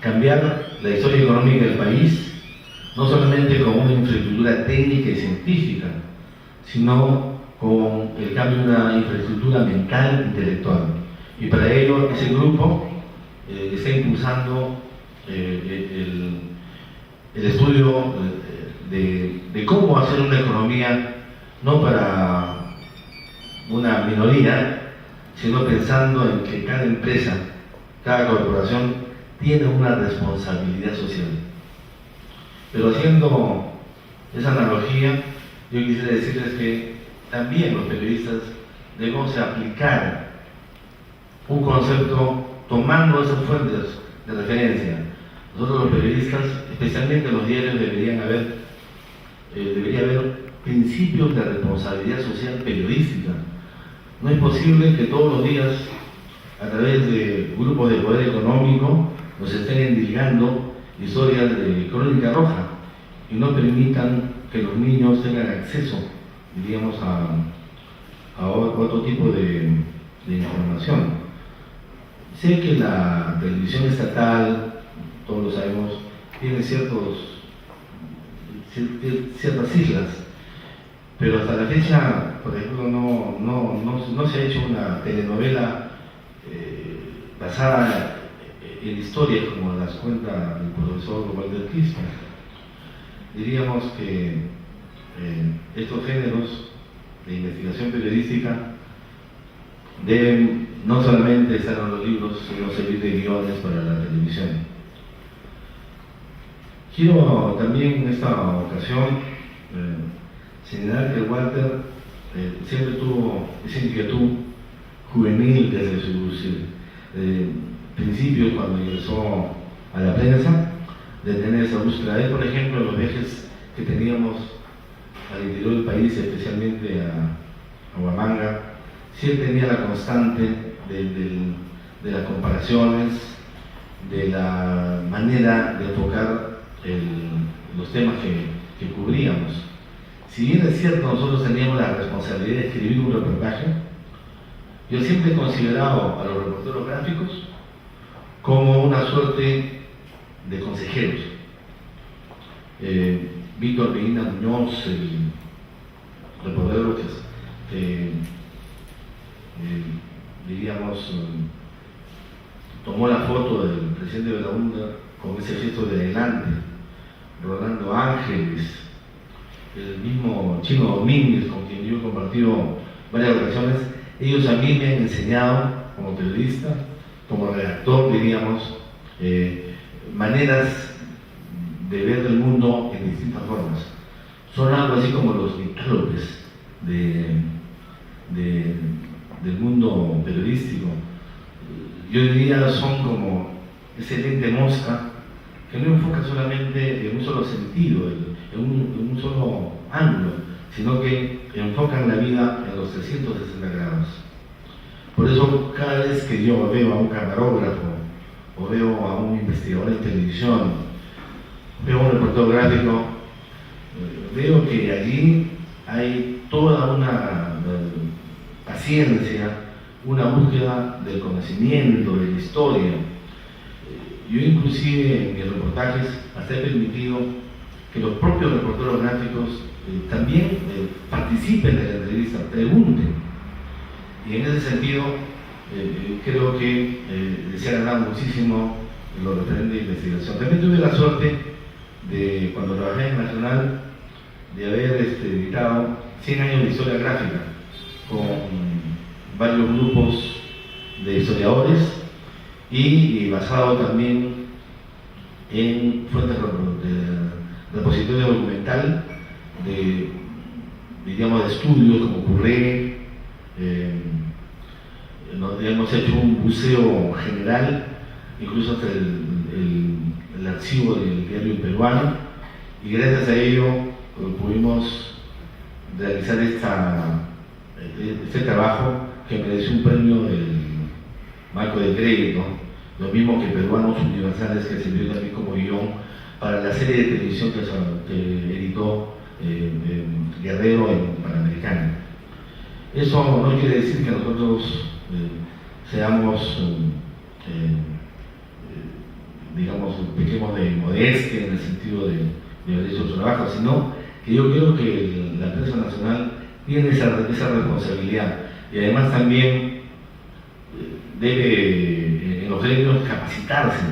cambiar la historia económica del país, no solamente con una infraestructura técnica y científica, sino con el cambio de una infraestructura mental e intelectual. Y para ello ese grupo está impulsando el estudio de cómo hacer una economía no para una minoría, sino pensando en que cada empresa, cada corporación tiene una responsabilidad social. Pero haciendo esa analogía, yo quisiera decirles que también los periodistas debemos aplicar un concepto tomando esas fuentes de referencia. Nosotros los periodistas, especialmente los diarios, debería haber principios de responsabilidad social periodística. No es posible que todos los días, a través de grupos de poder económico, nos estén endilgando historias de crónica roja y no permitan que los niños tengan acceso, diríamos, a otro tipo de información. Sé que la televisión estatal, todos lo sabemos, tiene ciertas islas, pero hasta la fecha, por ejemplo, no se ha hecho una telenovela basada en historias como las cuenta el profesor Walter Kirchner. Diríamos que estos géneros de investigación periodística deben no solamente estar en los libros, sino servir de guiones para la televisión. Quiero también en esta ocasión señalar que Walter siempre tuvo esa inquietud juvenil desde sus principios cuando ingresó a la prensa, de tener esa búsqueda. Él, por ejemplo, en los viajes que teníamos al interior del país, especialmente a Huamanga, sí él tenía la constante de las comparaciones, de la manera de enfocar los temas que cubríamos. Si bien es cierto, nosotros teníamos la responsabilidad de escribir un reportaje, yo siempre he considerado a los reporteros gráficos como una suerte de consejeros. Víctor Medina Muñoz, el reportero que diríamos, tomó la foto del presidente de la UNDA con ese gesto de adelante, Rolando Ángeles, el mismo Chino Domínguez, con quien yo he compartido varias ocasiones. Ellos a mí me han enseñado, como periodista, como redactor, diríamos, maneras de ver el mundo en distintas formas. Son algo así como los vitálopes del mundo periodístico. Yo diría son como ese lente mosca que no enfoca solamente en un solo sentido, en un solo ángulo, sino que enfocan la vida en los 360 grados. Por eso cada vez que yo veo a un camarógrafo o veo a un investigador en televisión, veo a un reportero gráfico, veo que allí hay toda una paciencia, una búsqueda del conocimiento, de la historia. Yo inclusive en mis reportajes hasta he permitido que los propios reporteros gráficos también participen de la entrevista, pregunten. Y en ese sentido creo que se ha ganado muchísimo en lo referente a investigación. También tuve la suerte de, cuando trabajé en Nacional, de haber editado 100 años de historia gráfica con varios grupos de historiadores y basado también en fuentes de repositorio documental de estudios como Curré. Hemos hecho un buceo general, incluso hasta el archivo del diario peruano, y gracias a ello pudimos realizar este trabajo que mereció un premio del Marco de Crédito, lo mismo que Peruanos Universales, que sirvió también como guión para la serie de televisión que editó Guerrero en Panamericana. Eso no quiere decir que nosotros seamos, digamos, pequemos de modestia en el sentido de haber hecho su trabajo, sino que yo creo que la prensa nacional tiene esa responsabilidad y además también debe en los gremios capacitarse,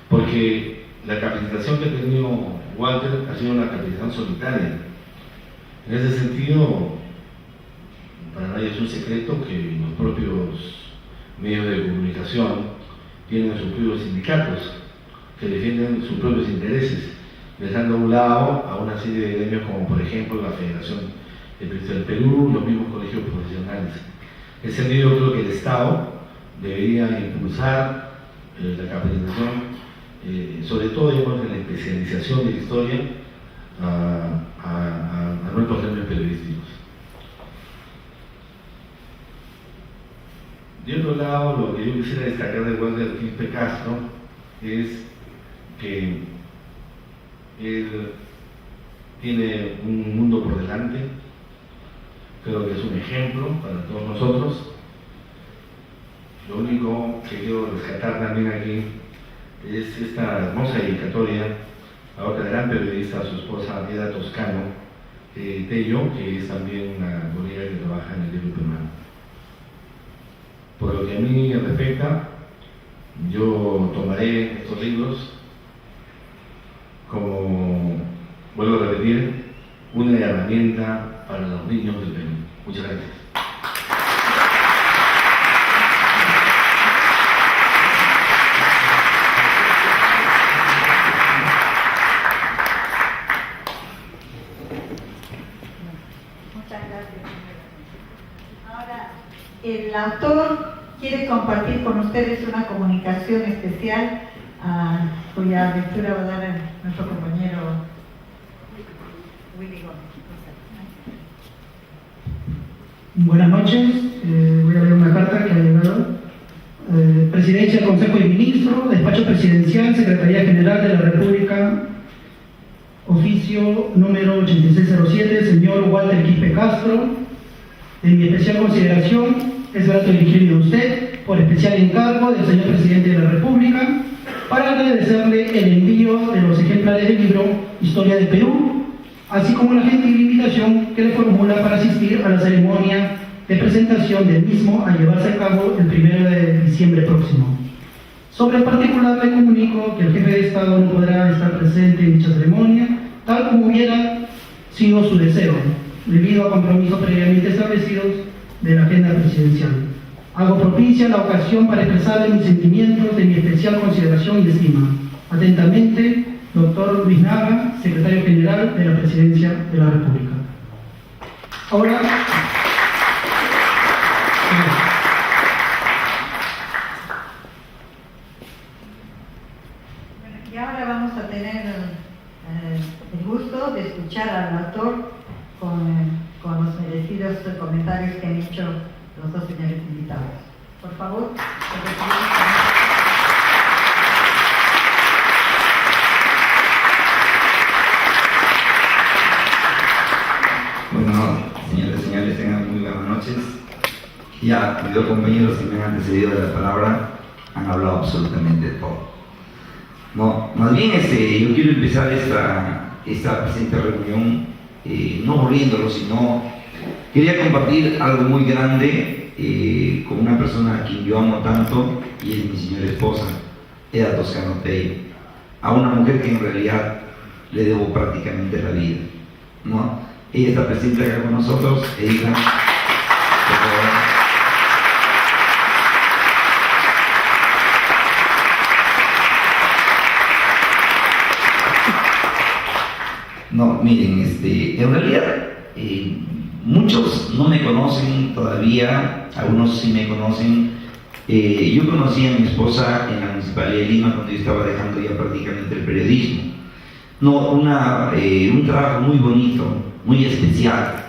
porque la capacitación que ha tenido Walter ha sido una capacitación solitaria. En ese sentido, para nadie es un secreto que los propios medios de comunicación tienen sus propios sindicatos que defienden sus propios intereses, dejando a un lado a una serie de gremios como por ejemplo la Federación de Periodistas del Perú, los mismos colegios profesionales. En ese sentido, creo que el Estado debería impulsar la capacitación, sobre todo digamos, en la especialización de la historia, a a nuestros gremios periodísticos. De otro lado, lo que yo quisiera destacar del Walter Quispe Castro es que él tiene un mundo por delante. Creo que es un ejemplo para todos nosotros. Lo único que quiero rescatar también aquí es esta hermosa dedicatoria a otra gran periodista, a su esposa Eda Toscano Tello, que es también una colega que trabaja en el diario peruano. Por lo que a mí respecta, yo tomaré estos libros como, vuelvo a repetir, una herramienta para los niños del Perú. Muchas gracias. Muchas gracias. Ahora, el autor quiere compartir con ustedes una comunicación especial cuya lectura va a dar nuestro compañero Willy Gómez. Buenas noches, voy a leer una carta que ha llegado. Presidencia del Consejo de Ministros, Despacho Presidencial, Secretaría General de la República, oficio número 8607, señor Walter Quispe Castro. En mi especial consideración, es grato dirigirme a usted por especial encargo del señor Presidente de la República para agradecerle el envío de los ejemplares del libro Historia del Perú, así como la gentil invitación que le formula para asistir a la ceremonia de presentación del mismo a llevarse a cabo el 1 de diciembre próximo. Sobre el particular le comunico que el jefe de Estado no podrá estar presente en dicha ceremonia, tal como hubiera sido su deseo, debido a compromisos previamente establecidos de la agenda presidencial. Hago propicia la ocasión para expresarle mis sentimientos de mi especial consideración y estima. Atentamente, doctor Luis Naga, Secretario General de la Presidencia de la República. Ahora, y ahora vamos a tener el gusto de escuchar al autor con los merecidos comentarios que han hecho los dos señores invitados. Por favor, Bueno, señores y señores, tengan muy buenas noches. Ya mis dos compañeros que me han antecedido de la palabra han hablado absolutamente de todo. No, más bien yo quiero empezar esta presente reunión no aburriéndolo, sino quería compartir algo muy grande con una persona a quien yo amo tanto, y es mi señora esposa, Eda Toscano Tello, a una mujer que en realidad le debo prácticamente la vida, ¿no? Ella está presente acá con nosotros. Ella, por favor. No, miren, en realidad muchos no me conocen todavía, algunos sí me conocen. Yo conocí a mi esposa en la Municipalidad de Lima cuando yo estaba dejando ya prácticamente el periodismo. No, un trabajo muy bonito, muy especial,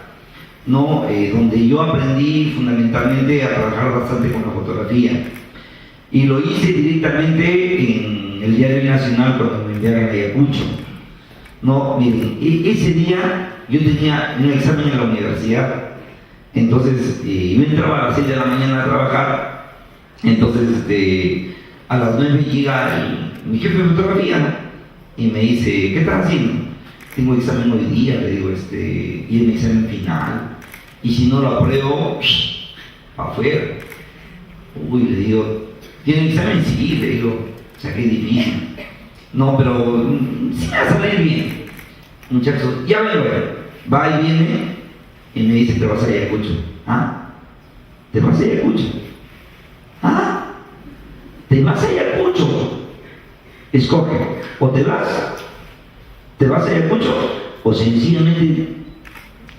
¿no? Donde yo aprendí fundamentalmente a trabajar bastante con la fotografía. Y lo hice directamente en el Diario Nacional cuando me enviaron a Ayacucho. No, miren, ese día yo tenía un examen en la universidad, entonces yo entraba a las 6 de la mañana a trabajar, entonces a las 9 llega mi jefe de fotografía y me dice, ¿qué estás haciendo? Tengo examen hoy día, le digo, y es mi examen final, y si no lo apruebo, afuera. Uy, le digo, ¿tiene examen? Sí, le digo, o sea, qué difícil. No, pero sí me va a salir bien. Muchachos, ya vengo, va y viene y me dice, te vas a Ayacucho. ¿Ah? ¿Te vas a Ayacucho? ¿Ah? ¿Te vas a Ayacucho? Escoge, o te vas a Ayacucho, o sencillamente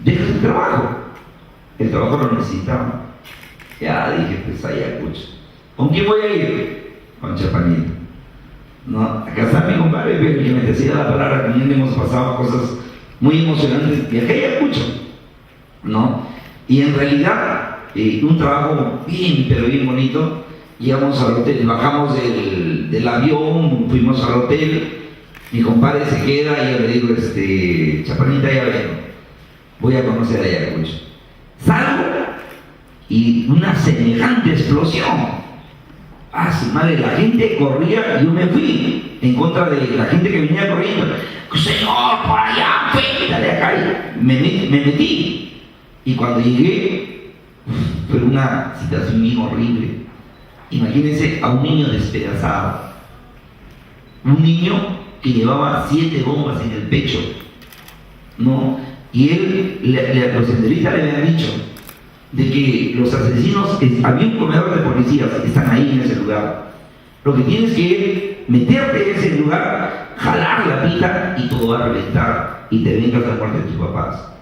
dejas el trabajo. El trabajo lo necesitaba. Ya dije, pues a Ayacucho. ¿Con quién voy a ir? Con Chapanita. No, acá está mi compadre, pero que me decía la palabra, también hemos pasado cosas muy emocionante. Viajé a Ayacucho, ¿no? Y en realidad, un trabajo bien, pero bien bonito. Llegamos al hotel, bajamos del avión, fuimos al hotel, mi compadre se queda y yo le digo, Chapanita, ya vengo, voy a conocer a Ayacucho. Salgo y una semejante explosión. Ah, su madre, la gente corría y yo me fui en contra de la gente que venía corriendo. Señor, por allá, fuera de acá. Me metí. Y cuando llegué, fue una situación bien horrible. Imagínense a un niño despedazado. Un niño que llevaba 7 bombas en el pecho, ¿no? Y él, los senderistas le habían dicho de que los asesinos, había un comedor de policías que están ahí en ese lugar. Lo que tienes que meterte en ese lugar, jalar la pita y todo va a reventar y te vengas a la muerte de tus papás.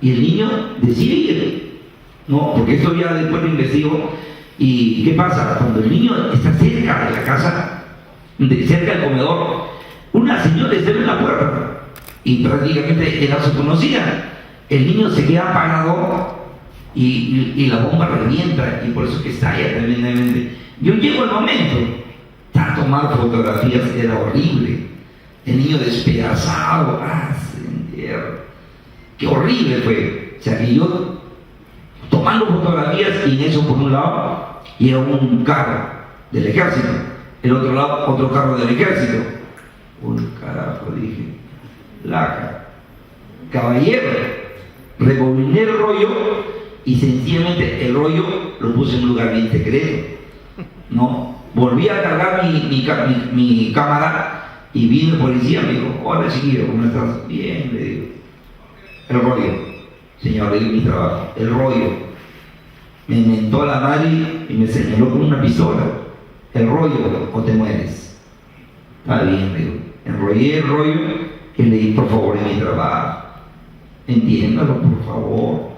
Y el niño decide ir, ¿no? Porque esto ya después lo investigo. ¿Y qué pasa? Cuando el niño está cerca de la casa, cerca del comedor, una señora le cierra la puerta y prácticamente era su conocida. El niño se queda apagado y la bomba revienta y por eso que estalla tremendamente. Yo llego al momento a tomar fotografías, era horrible. El niño despedazado, qué horrible fue. O sea que yo tomando fotografías y en eso por un lado llega un carro del ejército, el otro lado otro carro del ejército. Uy, carajo, dije, caballero, rebobiné el rollo y sencillamente el rollo lo puse en un lugar bien secreto, ¿no? Volví a cargar mi cámara y vino el policía, me dijo, hola chiquillo, ¿cómo estás? Bien, le digo. El rollo, señor, le digo mi trabajo, el rollo. Me mentó a la madre y me señaló con una pistola. El rollo o te mueres. Está bien, le digo. Enrollé el rollo y le di por favor en mi trabajo. Entiéndalo, por favor.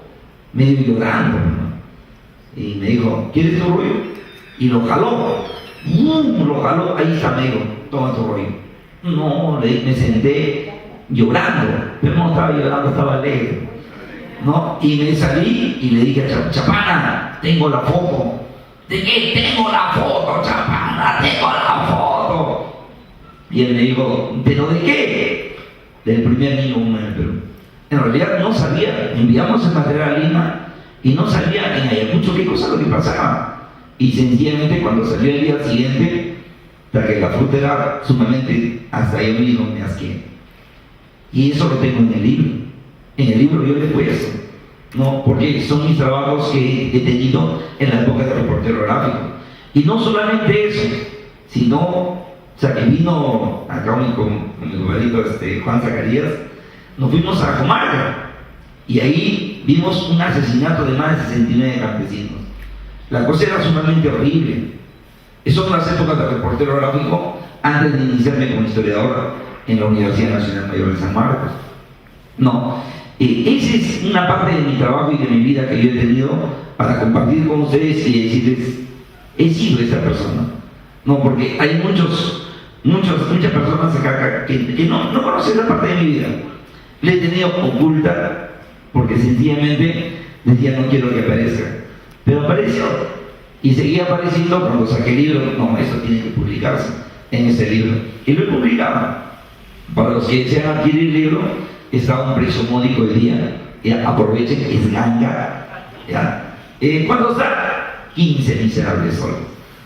Medio llorando, ¿no? Y me dijo, ¿quieres tu rollo? Y lo jaló. Lo jaló, ahí está, me dijo, toma tu rollo. No, me senté llorando, pero no estaba llorando, estaba alegre, ¿no? Y me salí y le dije a Chapana, tengo la foto. ¿De qué tengo la foto, Chapana? Tengo la foto. Y él me dijo, ¿pero de qué? Del primer niño humano en el Perú. En realidad no sabía, enviamos el material a Lima y no sabía en Ayacucho qué cosa lo que pasaba. Y sencillamente cuando salió el día siguiente, hasta que la fruta era sumamente, hasta yo mismo me asqué. Y eso lo tengo en el libro. En el libro yo le he puesto, ¿no? Porque son mis trabajos que he tenido en la época de reportero gráfico. Y no solamente eso, sino, o sea, que vino acá con mi compañero Juan Zacarías, nos fuimos a Comarca y ahí vimos un asesinato de más de 69 campesinos. La cosa era sumamente horrible. Esas son las épocas de reportero gráfico antes de iniciarme como historiador en la Universidad Nacional Mayor de San Marcos. No, esa es una parte de mi trabajo y de mi vida que yo he tenido para compartir con ustedes y decirles, he sido esa persona. No, porque hay muchas personas acá que no conocen esa parte de mi vida. Le he tenido oculta porque sencillamente decía no quiero que aparezca, pero apareció y seguía apareciendo. Cuando saqué el libro, no, esto tiene que publicarse en este libro y lo he publicado. Para los que desean adquirir el libro está a un precio módico de día, ya aprovechen, es ganga, ya. ¿Cuánto está? 15 miserables soles.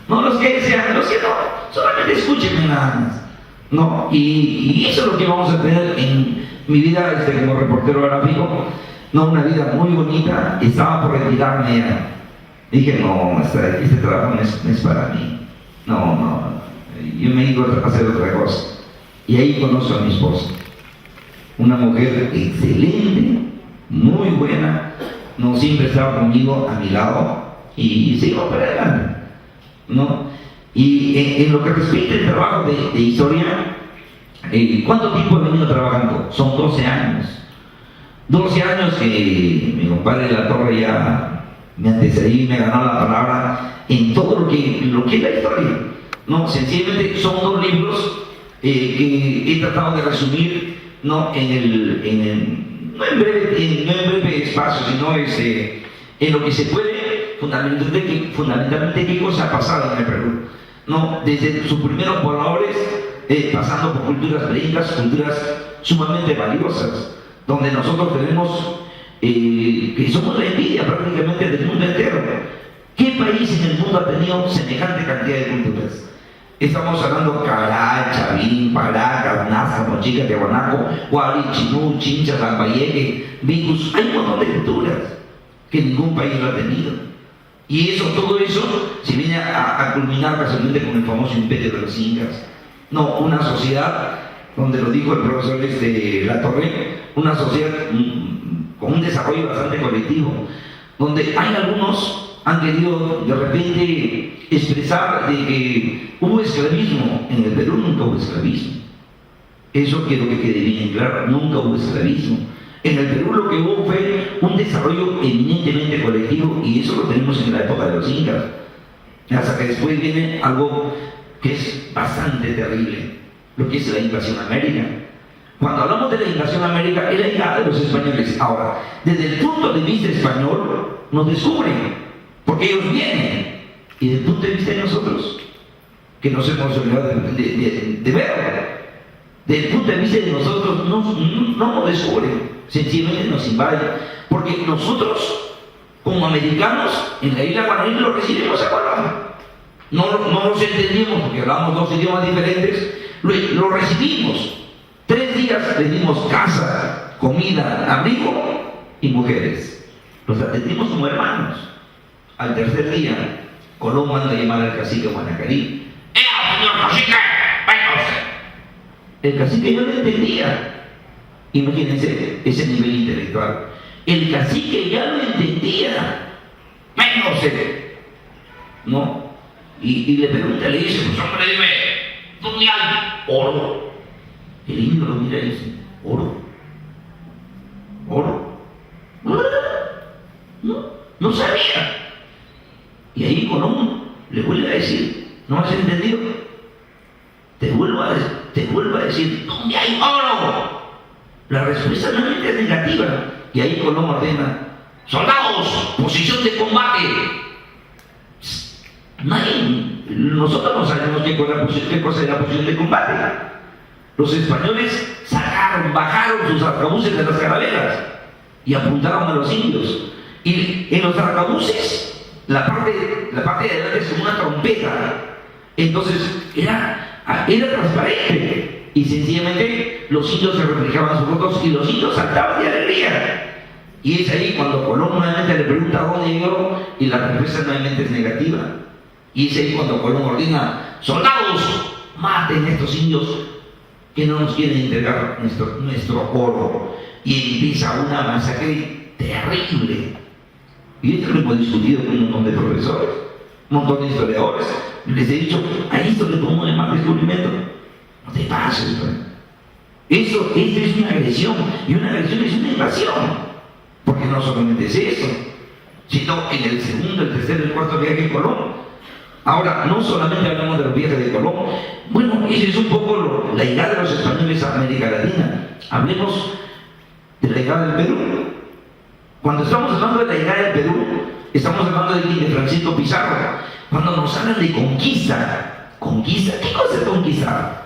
No los que desean, los que no, solamente escúchenme nada más, ¿no? Y eso es lo que vamos a tener en mi vida como reportero gráfico, no, una vida muy bonita. Estaba por retirarme ya. Dije, no, este trabajo no es para mí. No, yo me iba a hacer otra cosa. Y ahí conozco a mi esposa. Una mujer excelente, muy buena, no siempre estaba conmigo, a mi lado, y sigo para adelante, ¿no? Y en lo que respecta al trabajo de historia, ¿cuánto tiempo he venido trabajando? Son 12 años. 12 años que mi compadre de la Torre ya me antecedió y me ganó la palabra en todo lo que es la historia, ¿no? Sencillamente son 2 libros que he tratado de resumir, no en breve espacio, sino en lo que se puede, fundamentalmente qué cosa ha pasado en el Perú, ¿no? Desde sus primeros pobladores, pasando por culturas prehincas, culturas sumamente valiosas, donde nosotros tenemos que somos la envidia prácticamente del mundo entero. ¿Qué país en el mundo ha tenido semejante cantidad de culturas? Estamos hablando Cará, Chavín, Pará, Nazca, Mochica, Tiahuanaco, Huari, Chinú, Chincha, Lambayeque, Vicus. Hay un montón de culturas que ningún país lo ha tenido. Y todo eso se viene a culminar casualmente con el famoso imperio de los incas. No, una sociedad, donde lo dijo el profesor Latorre, una sociedad con un desarrollo bastante colectivo, donde hay algunos han querido de repente expresar de que hubo esclavismo. En el Perú nunca hubo esclavismo. Eso quiero que quede bien claro, nunca hubo esclavismo. En el Perú lo que hubo fue un desarrollo eminentemente colectivo, y eso lo tenemos en la época de los incas. Hasta que después viene algo que es bastante terrible, lo que es la invasión a América. Cuando hablamos de la invasión a América, es la llegada de los españoles. Ahora, desde el punto de vista español, nos descubren, porque ellos vienen, y desde el punto de vista de nosotros, que nos hemos olvidado de ver, desde el punto de vista de nosotros, no nos descubren, sencillamente nos invaden, porque nosotros, como americanos, en la isla Guananí lo recibimos a Colón. No los entendimos porque hablamos dos idiomas diferentes, lo recibimos. 3 días le dimos casa, comida, abrigo y mujeres. Los atendimos como hermanos. Al tercer día, Colón manda a llamar al cacique Guanacarí. Señor cacique! ¡Venga usted! El cacique yo no entendía. Imagínense ese nivel intelectual. El cacique ya lo entendía. ¡Venga usted! ¿No? Y le pregunta, le dice, pues hombre, dime, ¿dónde hay oro? El indio lo mira y dice, ¿oro? ¿Oro? No sabía. Y ahí Colón le vuelve a decir, ¿no has entendido? Te vuelvo a decir, ¿dónde hay oro? La respuesta nuevamente es negativa. Y ahí Colón ordena, soldados, posición de combate. Nosotros no sabemos qué cosa es la posición de combate. Los españoles bajaron sus arcabuces de las carabelas y apuntaron a los indios. Y en los arcabuces, la parte de adelante es como una trompeta. Entonces era transparente. Y sencillamente los indios se reflejaban sus rostros y los indios saltaban de alegría. Y es ahí cuando Colón nuevamente le pregunta dónde llegó y la respuesta nuevamente es negativa. Y es ahí cuando Colón ordena, soldados, maten a estos indios que no nos quieren entregar nuestro oro. Y empieza una masacre terrible. Y esto lo hemos discutido con un montón de profesores, un montón de historiadores. Les he dicho, a esto le podemos llamar descubrimiento. No te pases, ¿no? Esto es una agresión, y una agresión es una invasión. Porque no solamente es eso, sino en el segundo, el tercer, el cuarto viaje de Colón. Ahora, no solamente hablamos de los viajes de Colón, bueno, esa es un poco la llegada de los españoles a América Latina. Hablemos de la llegada del Perú. Cuando estamos hablando de la llegada del Perú, estamos hablando de Francisco Pizarro. Cuando nos hablan de conquista, ¿qué cosa es conquistar?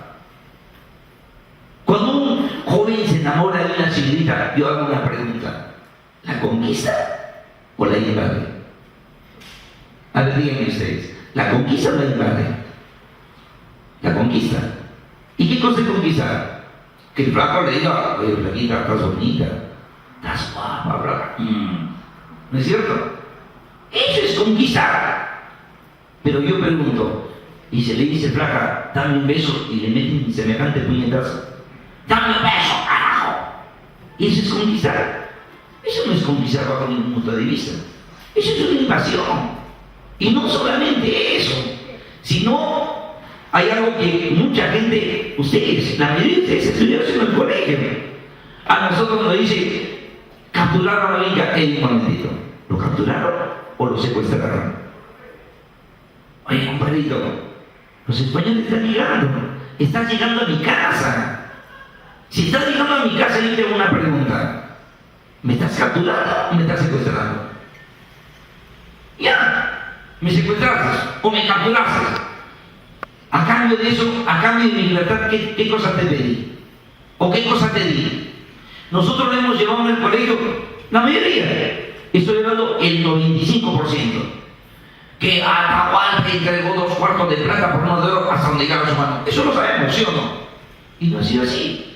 Cuando un joven se enamora de una señorita, yo hago una pregunta: ¿la conquista o la invade? A ver, díganme ustedes, ¿la conquista o la invade? La conquista. ¿Y qué cosa es conquistar? Que el flaco le diga, oye, flaquita, estás bonita, estás guapa, flaca. ¿No es cierto? Eso es conquistar. Pero yo pregunto, y se le dice, flaca, dame un beso, y le meten semejante puñetazo. ¡Dame un beso, carajo! Eso es conquistar. Eso no es conquistar bajo ningún punto de vista. Eso es una invasión. Y no solamente eso, sino hay algo que mucha gente, ustedes, la mayoría de ustedes estudiaron en el colegio. A nosotros nos dice, capturaron a la Inca. Un momentito, ¿lo capturaron o lo secuestraron? Oye, compadrito, los españoles están llegando a mi casa. Si estás llegando a mi casa, yo te hago una pregunta. ¿Me estás capturando o me estás secuestrando? Ya, me secuestraste o me capturaste. A cambio de eso, a cambio de mi libertad, ¿qué cosa te pedí? ¿O qué cosa te di? Nosotros lo hemos llevado en el colegio, la mayoría, estoy hablando el 95%, que Atahualpa entregó 2 cuartos de plata por 1 de oro hasta donde llegaba su mano. Eso lo sabemos, ¿sí o no? Y no ha sido así.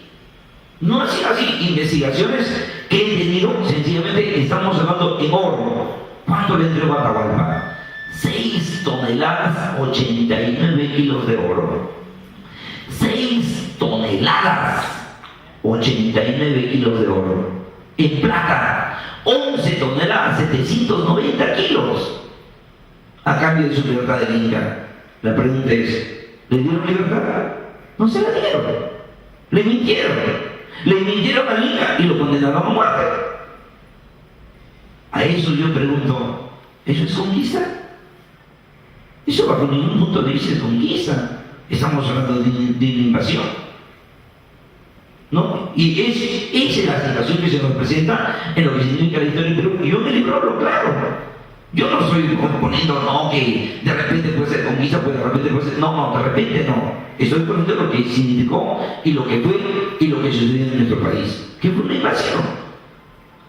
No ha sido así. Investigaciones que he tenido, sencillamente estamos hablando en oro. ¿Cuánto le entregó Atahualpa? 6 toneladas, 89 kilos de oro. 6 toneladas, 89 kilos de oro. En plata, 11 toneladas, 790 kilos. A cambio de su libertad del Inca. La pregunta es, ¿le dieron libertad? No se la dieron. Le mintieron. Le mintieron al Inca y lo condenaron a muerte. A eso yo pregunto, ¿eso es conquista? Eso bajo ningún punto de vista es conquista. Estamos hablando de una invasión, ¿no? Y esa es la situación que se nos presenta en lo que significa la historia del Perú. Y yo me libro lo claro. Yo no estoy poniendo, no, que de repente puede ser conquista, pues de repente puede ser... No, de repente no. Estoy poniendo lo que significó y lo que fue y lo que sucedió en nuestro país, que fue una invasión.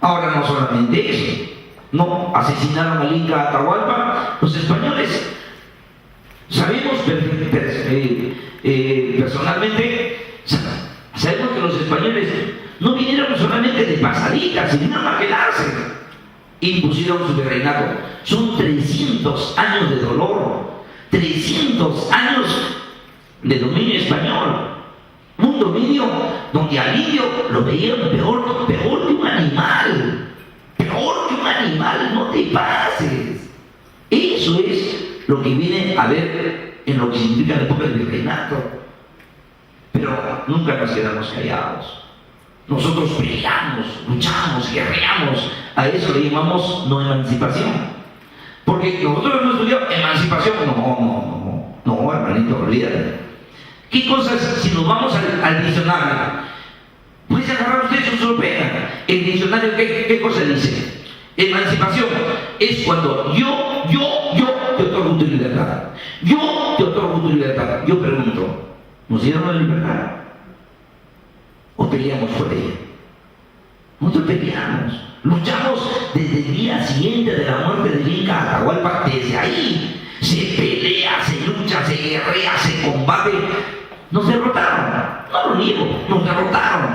Ahora no solamente eso, no, asesinaron al Inca Atahualpa, los españoles. Sabemos personalmente, sabemos que los españoles no vinieron solamente de pasadita, se vinieron a quedarse. Impusieron su virreinato. Son 300 años de dolor, 300 años de dominio español. Un dominio donde al indio lo veían peor que un animal. Peor que un animal, no te pases. Eso es lo que viene a ver en lo que significa la época del virreinato. Pero nunca nos quedamos callados. Nosotros peleamos, luchamos, guerreamos. A eso le llamamos no emancipación. Porque nosotros hemos estudiado emancipación. No, hermanito, olvídate. ¿Qué cosas, si nos vamos al diccionario? Puedes agarrar ustedes su pena. El diccionario, ¿qué cosa dice? Emancipación es cuando yo te otorgo tu libertad. Yo te otorgo tu libertad. Yo pregunto, ¿nos dieron la libertad? ¿O peleamos por ella? Nosotros peleamos, luchamos desde el día siguiente de la muerte del Inca Atahualpa. Desde ahí se pelea, se lucha, se guerrea, se combate. Nos derrotaron, no lo niego, nos derrotaron.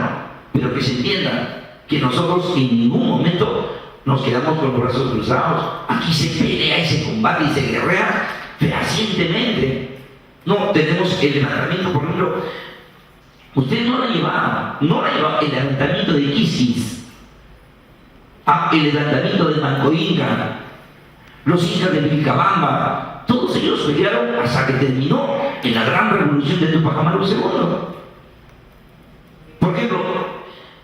Pero que se entienda que nosotros en ningún momento nos quedamos con los brazos cruzados. Aquí se pelea y se combate y se guerrea fehacientemente. No, tenemos el levantamiento, por ejemplo. Ustedes no la llevaban, el levantamiento de Iquisis, el levantamiento de Manco Inca, los incas de Vilcabamba, todos ellos pelearon hasta que terminó en la gran revolución de Tupac Amaru II. Por ejemplo,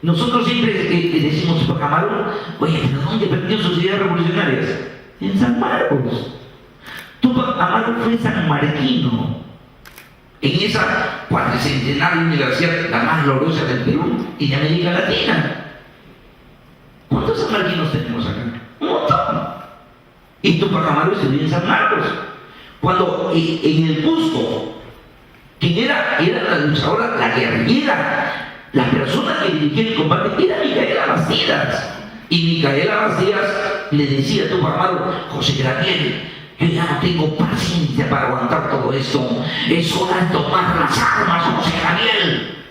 nosotros siempre decimos Tupac Amaru, oye, ¿pero dónde perdió sus ideas revolucionarias? En San Marcos. Tupac Amaru fue sanmarquino. En esa cuatricentenaria universidad, la más gloriosa del Perú y de América Latina. ¿Cuántos sanmarquinos tenemos acá? Un montón. Y Tupac Amaru estudió en San Marcos. Cuando en el Cusco, quien era la luchadora, la guerrillera, la persona que dirigía el combate era Micaela Bastidas. Y Micaela Bastidas le decía a Tupac Amaru, José Gabriel, yo ya no tengo paciencia para aguantar todo esto. Es hora de tomar las armas, José Gabriel.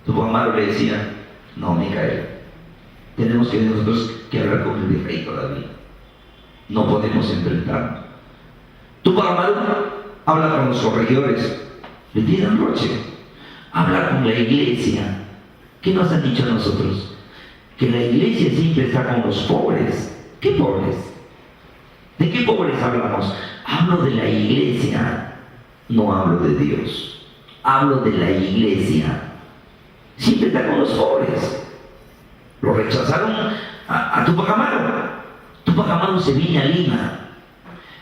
Tupac Amaru le decía, no, Micaela, tenemos que nosotros que hablar con el virrey todavía. No podemos enfrentarnos. Tupac Amaru habla con los corregidores, le tiran roche. Habla con la iglesia. ¿Qué nos han dicho a nosotros? Que la iglesia siempre está con los pobres. ¿Qué pobres? ¿De qué pobres hablamos? Hablo de la iglesia, no hablo de Dios. Hablo de la iglesia. Siempre está con los pobres. Lo rechazaron a Tupac Amaru. Tupac Amaru se viene a Lima.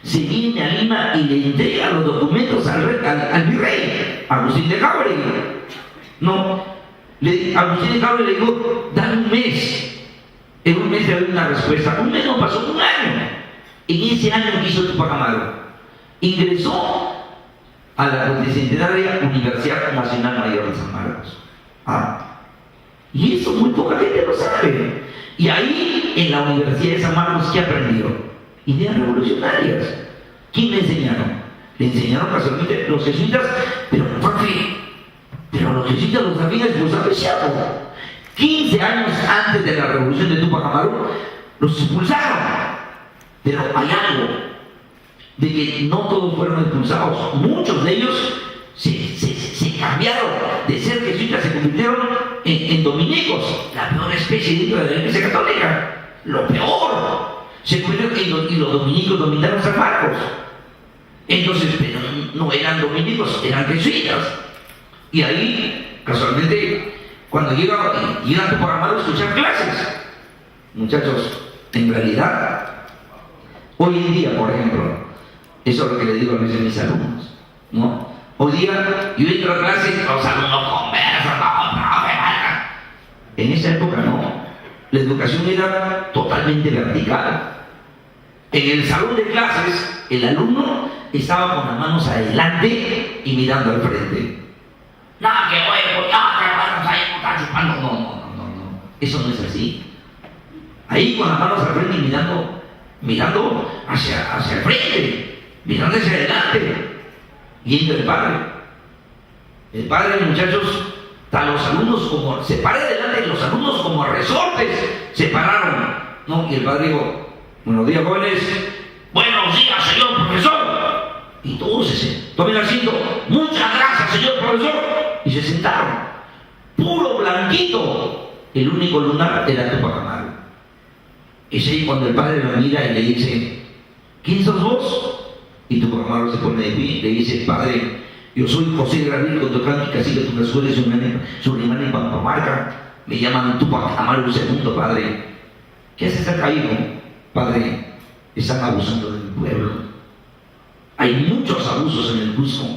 Se viene a Lima y le entrega los documentos al virrey, Agustín de Jáuregui. No, Agustín de Cabra le dijo, dame un mes. En un mes te doy una respuesta. Un mes no pasó, un año. En ese año que hizo Tupac Amaru, ingresó a la Bicentenaria Universidad Nacional Mayor de San Marcos. Y eso muy poca gente lo sabe. Y ahí, en la Universidad de San Marcos, ¿qué aprendió? Ideas revolucionarias. ¿Quién le enseñaron? Le enseñaron casualmente los jesuitas, pero profe, los jesuitas los habían expulsado de Chiapas. 15 años antes de la revolución de Tupac Amaru, los expulsaron. Pero hay algo de que no todos fueron expulsados. Muchos de ellos se cambiaron de ser jesuitas, se convirtieron en dominicos, la peor especie dentro de la Iglesia Católica. Lo peor. Se convirtieron y los dominicos dominaron San Marcos. Entonces, pero no eran dominicos, eran jesuitas. Y ahí, casualmente, cuando llegan Tupac Amaru a escuchar clases, muchachos, en realidad, hoy en día, por ejemplo, eso es lo que le digo a veces a mis alumnos, ¿no? Hoy día, yo entro a clase, los alumnos conversan, en esa época no. La educación era totalmente vertical. En el salón de clases, el alumno estaba con las manos adelante y mirando al frente. Nada que huevo, nada que manos ahí no están chupando. No. Eso no es así. Ahí con las manos al frente y mirando hacia el frente, mirando hacia adelante. Y entra el padre. El padre, muchachos, a los alumnos como se para delante, los alumnos como resortes se pararon, ¿no? Y el padre dijo, buenos días, jóvenes. Buenos días, señor profesor. Y todos tomen asiento. Muchas gracias, señor profesor. Y se sentaron. Puro blanquito. El único lunar era Tupac Amaru. Es ahí cuando el padre lo mira y le dice, ¿quién sos vos? Y Tupac Amaru se pone de pie y le dice, padre, yo soy José Gabriel Condocán, cacique de Tunasuela, Surimán y Pampamarca. Me llaman Tupac Amaru II, padre. ¿Qué haces acá, hijo? Padre, están abusando del pueblo. Hay muchos abusos en el Cusco.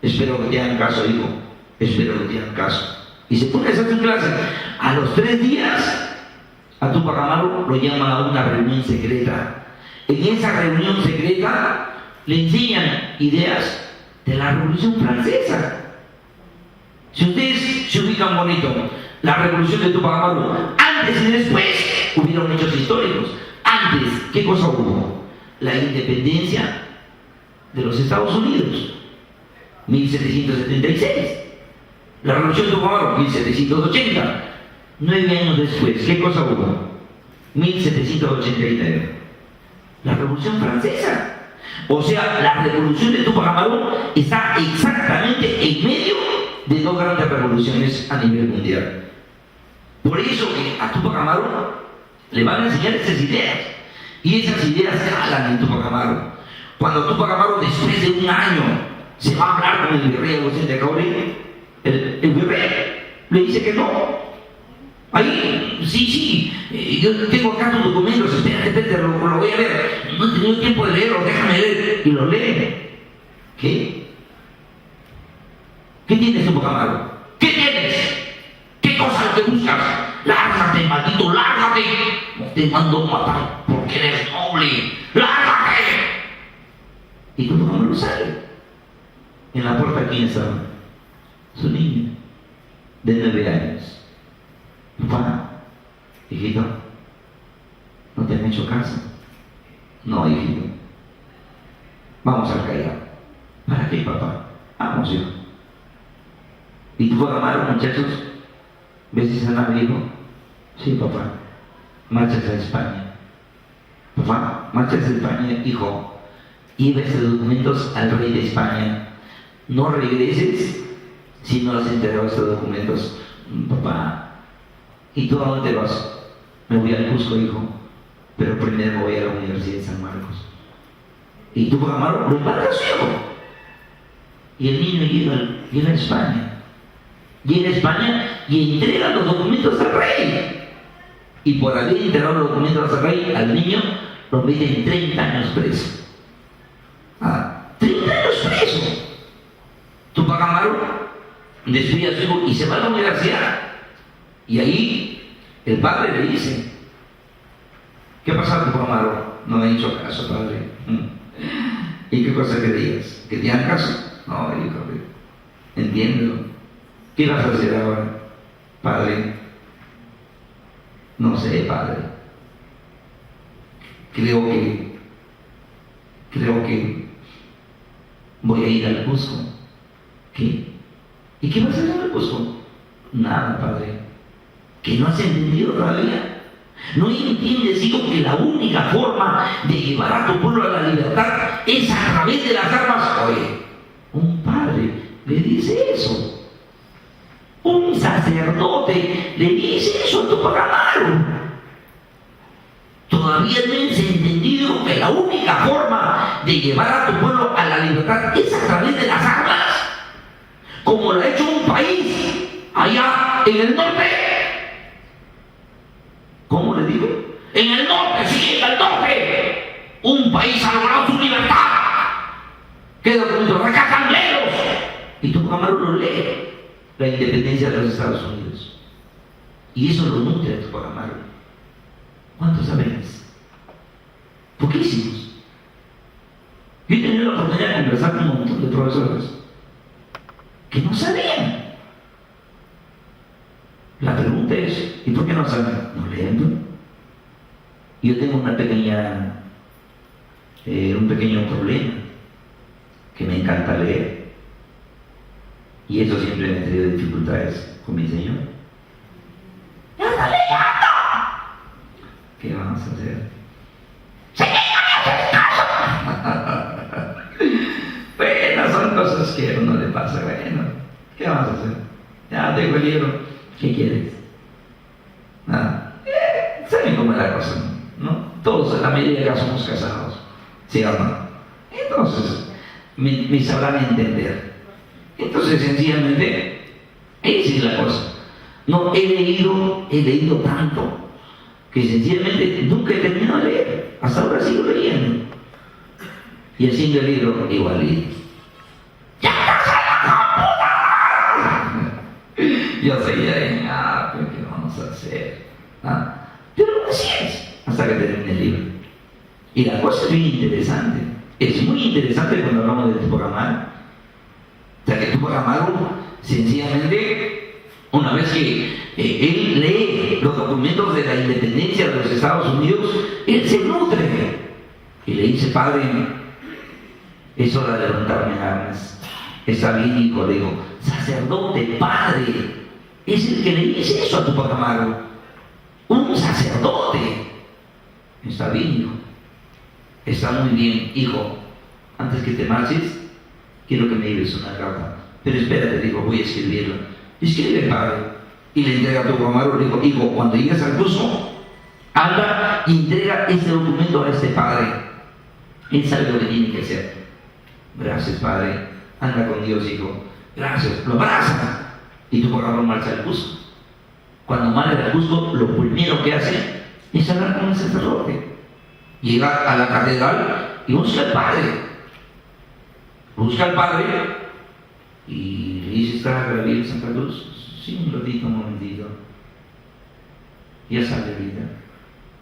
Espero que te hagan caso, hijo. Espero que te hagan caso. Y se pone a hacer su clase. A los 3 días, a Tupac Amaru lo llaman a una reunión secreta. En esa reunión secreta le enseñan ideas de la Revolución Francesa. Si ustedes se ubican bonito, la revolución de Tupac Amaru, antes y después hubieron hechos históricos. Antes, ¿qué cosa hubo? La independencia de los Estados Unidos, 1776. La revolución de Tupac Amaru, 1780. 9 años después, ¿qué cosa hubo? 1789. La Revolución Francesa. O sea, la revolución de Tupac Amaru está exactamente en medio de 2 grandes revoluciones a nivel mundial. Por eso que a Tupac Amaru le van a enseñar esas ideas. Y esas ideas calan en Tupac Amaru. Cuando Tupac Amaru, después de 1 año, se va a hablar con el virrey Agustín de Caure, el virrey le dice que no. Ahí, sí, yo tengo acá tus documentos, espérate, lo voy a ver. No he tenido tiempo de leerlo, déjame leer. Y lo lee. ¿Qué? ¿Qué tienes, Tupac Amaru? ¿Qué tienes? ¿Qué cosa te buscas? Lárgate, maldito, lárgate. No te mando matar porque eres noble. ¡Lárgate! Y Tupac Amaru sale. En la puerta, ¿quién estaba? Su niño, de 9 años. Papá, hijito, ¿no te han hecho caso? No, hijito. Vamos al Callao. ¿Para qué, papá? Vamos, hijo. ¿Y Tupac Amaru, muchachos? ¿Ves esa nave, hijo? Sí, papá. Marchas a España. Papá, marchas a España, hijo. Lleva esos documentos al rey de España. No regreses si no has entregado estos documentos. Papá. ¿Y tú a dónde vas? Me voy al Cusco, hijo, pero primero voy a la Universidad de San Marcos. Y Tupac Amaru lo manda a su hijo. Y el niño llega a España. Llega a España y entrega los documentos al rey. Y por haber entregado los documentos al rey, al niño lo meten 30 años preso. 30 años preso. Tupac Amaru despide a su hijo y se va a la universidad. Y ahí el padre le dice: ¿qué pasa con Amaro? No me ha dicho caso, padre. ¿Y qué cosa querías? ¿Que te hagan caso? No, hijo, entiéndelo. ¿Qué vas a hacer ahora, padre? No sé, padre. Creo que voy a ir al Cusco. ¿Qué? ¿Y qué vas a hacer al Cusco? Nada, padre. ¿Que no has entendido todavía? ¿No entiendes, hijo, que la única forma de llevar a tu pueblo a la libertad es a través de las armas? Oye, un padre le dice eso. Un sacerdote le dice eso a Tupac Amaru. Todavía no has entendido que la única forma de llevar a tu pueblo a la libertad es a través de las armas, como lo ha hecho un país allá en el norte. ¿Cómo le digo? En el norte, sí, en el norte. Un país ha logrado su libertad. ¿Qué documento? Recatangleros. Y Tupac Amaru lo lee. La independencia de los Estados Unidos. Y eso lo nutre a Tupac Amaru. ¿Cuántos sabemos? Poquísimos. Yo he tenido la oportunidad de conversar con un montón de profesores que no sabían. La pregunta es: ¿y por qué no saben? No leen. Yo tengo un pequeño problema, que me encanta leer, y eso siempre me ha traído dificultades con mi Señor. ¡Ya está leyendo! ¿Qué vamos a hacer? ¡Señor, bueno, son cosas que a uno le pasa. Bueno, ¿qué vamos a hacer? Ya tengo el libro. ¿Qué quieres? Nada. ¿Saben cómo es la cosa? ¿No? Todos, la mayoría de casos, somos casados. ¿Sí o no? Entonces, me sabrán entender. Entonces, sencillamente, esa es la cosa. No, he leído tanto que sencillamente nunca he terminado de leer. Hasta ahora sigo leyendo. Y haciendo el libro igualito. ¡Ya estás a la computadora! Yo seguía ahí, pero ¿qué vamos a hacer? Pero así es, hasta que termine el libro. Y la cosa es bien interesante. Es muy interesante cuando hablamos de Tupac Amaru. O sea, que Tupac Amaru, sencillamente, una vez que él lee los documentos de la independencia de los Estados Unidos, él se nutre. Y le dice: padre, es hora de levantarme armas. Está bien, hijo, le digo: sacerdote, padre, es el que le dice eso a Tupac Amaru. Un sacerdote. Está bien, hijo. Está muy bien, hijo. Antes que te marches, quiero que me lleves una carta. Pero espérate, digo, voy a escribirla. Escribe, padre. Y le entrega a Tupac Amaru. Le digo: hijo, cuando llegues al Cusco, anda y entrega este documento a este padre. Él sabe lo que tiene que hacer. Gracias, padre. Anda con Dios, hijo. Gracias. Lo abraza. Y Tupac Amaru marcha al Cusco. Cuando marcha al Cusco, lo primero que hace es hablar con el sacerdote. Llega a la catedral y busca al padre. Busca al padre y le dice: ¿está Gabriel Santa Cruz? Sí, un ratito, un momentito. Ya sale ahorita.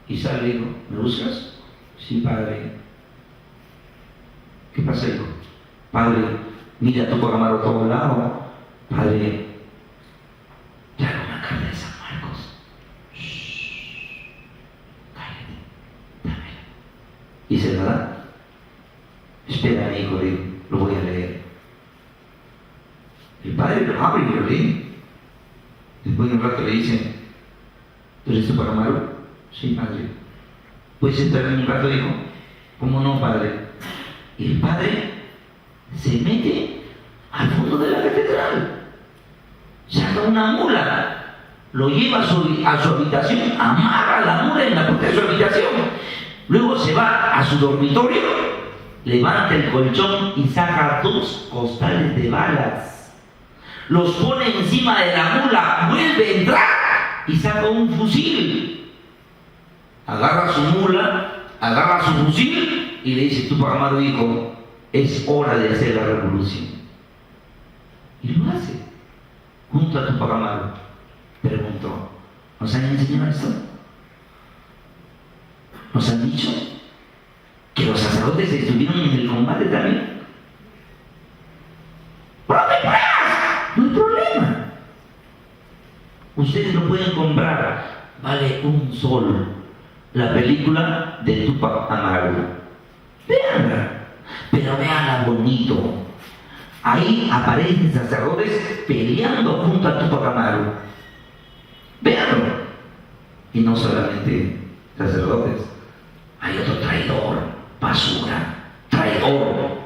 Y sale, hijo: ¿me buscas? Sí, padre. ¿Qué pasa, hijo? Padre, mira Tupac Amaru a todo lado. Padre, traigo una carta de San Marcos. Shh, cállate, dámela. Y se la da. Espera, mi hijo, digo, lo voy a leer. El padre lo abre y lo lee. Después de un rato le dice: ¿tú eres Tupac Amaru? Sí, padre. ¿Puedes entrar en un rato, hijo? ¿Cómo no, padre? Y el padre se mete al fondo de la catedral, saca una mula, lo lleva a su habitación, amarra la mula en la puerta de su habitación, luego se va a su dormitorio, levanta el colchón y saca 2 costales de balas, los pone encima de la mula, vuelve a entrar y saca un fusil, agarra su mula, agarra su fusil y le dice: Tupac Amaru, hijo, es hora de hacer la revolución. Y lo hace. ¿Nos han enseñado esto? ¿Nos han dicho que los sacerdotes estuvieron en el combate también? ¡Profe, no hay problema! Ustedes lo pueden comprar, vale $1. La película de Tupac Amaru. Véanla, pero véanla bonito. Ahí aparecen sacerdotes peleando junto a Tupac Amaru. Véanlo. Y no solamente sacerdotes, hay otro traidor, basura, traidor.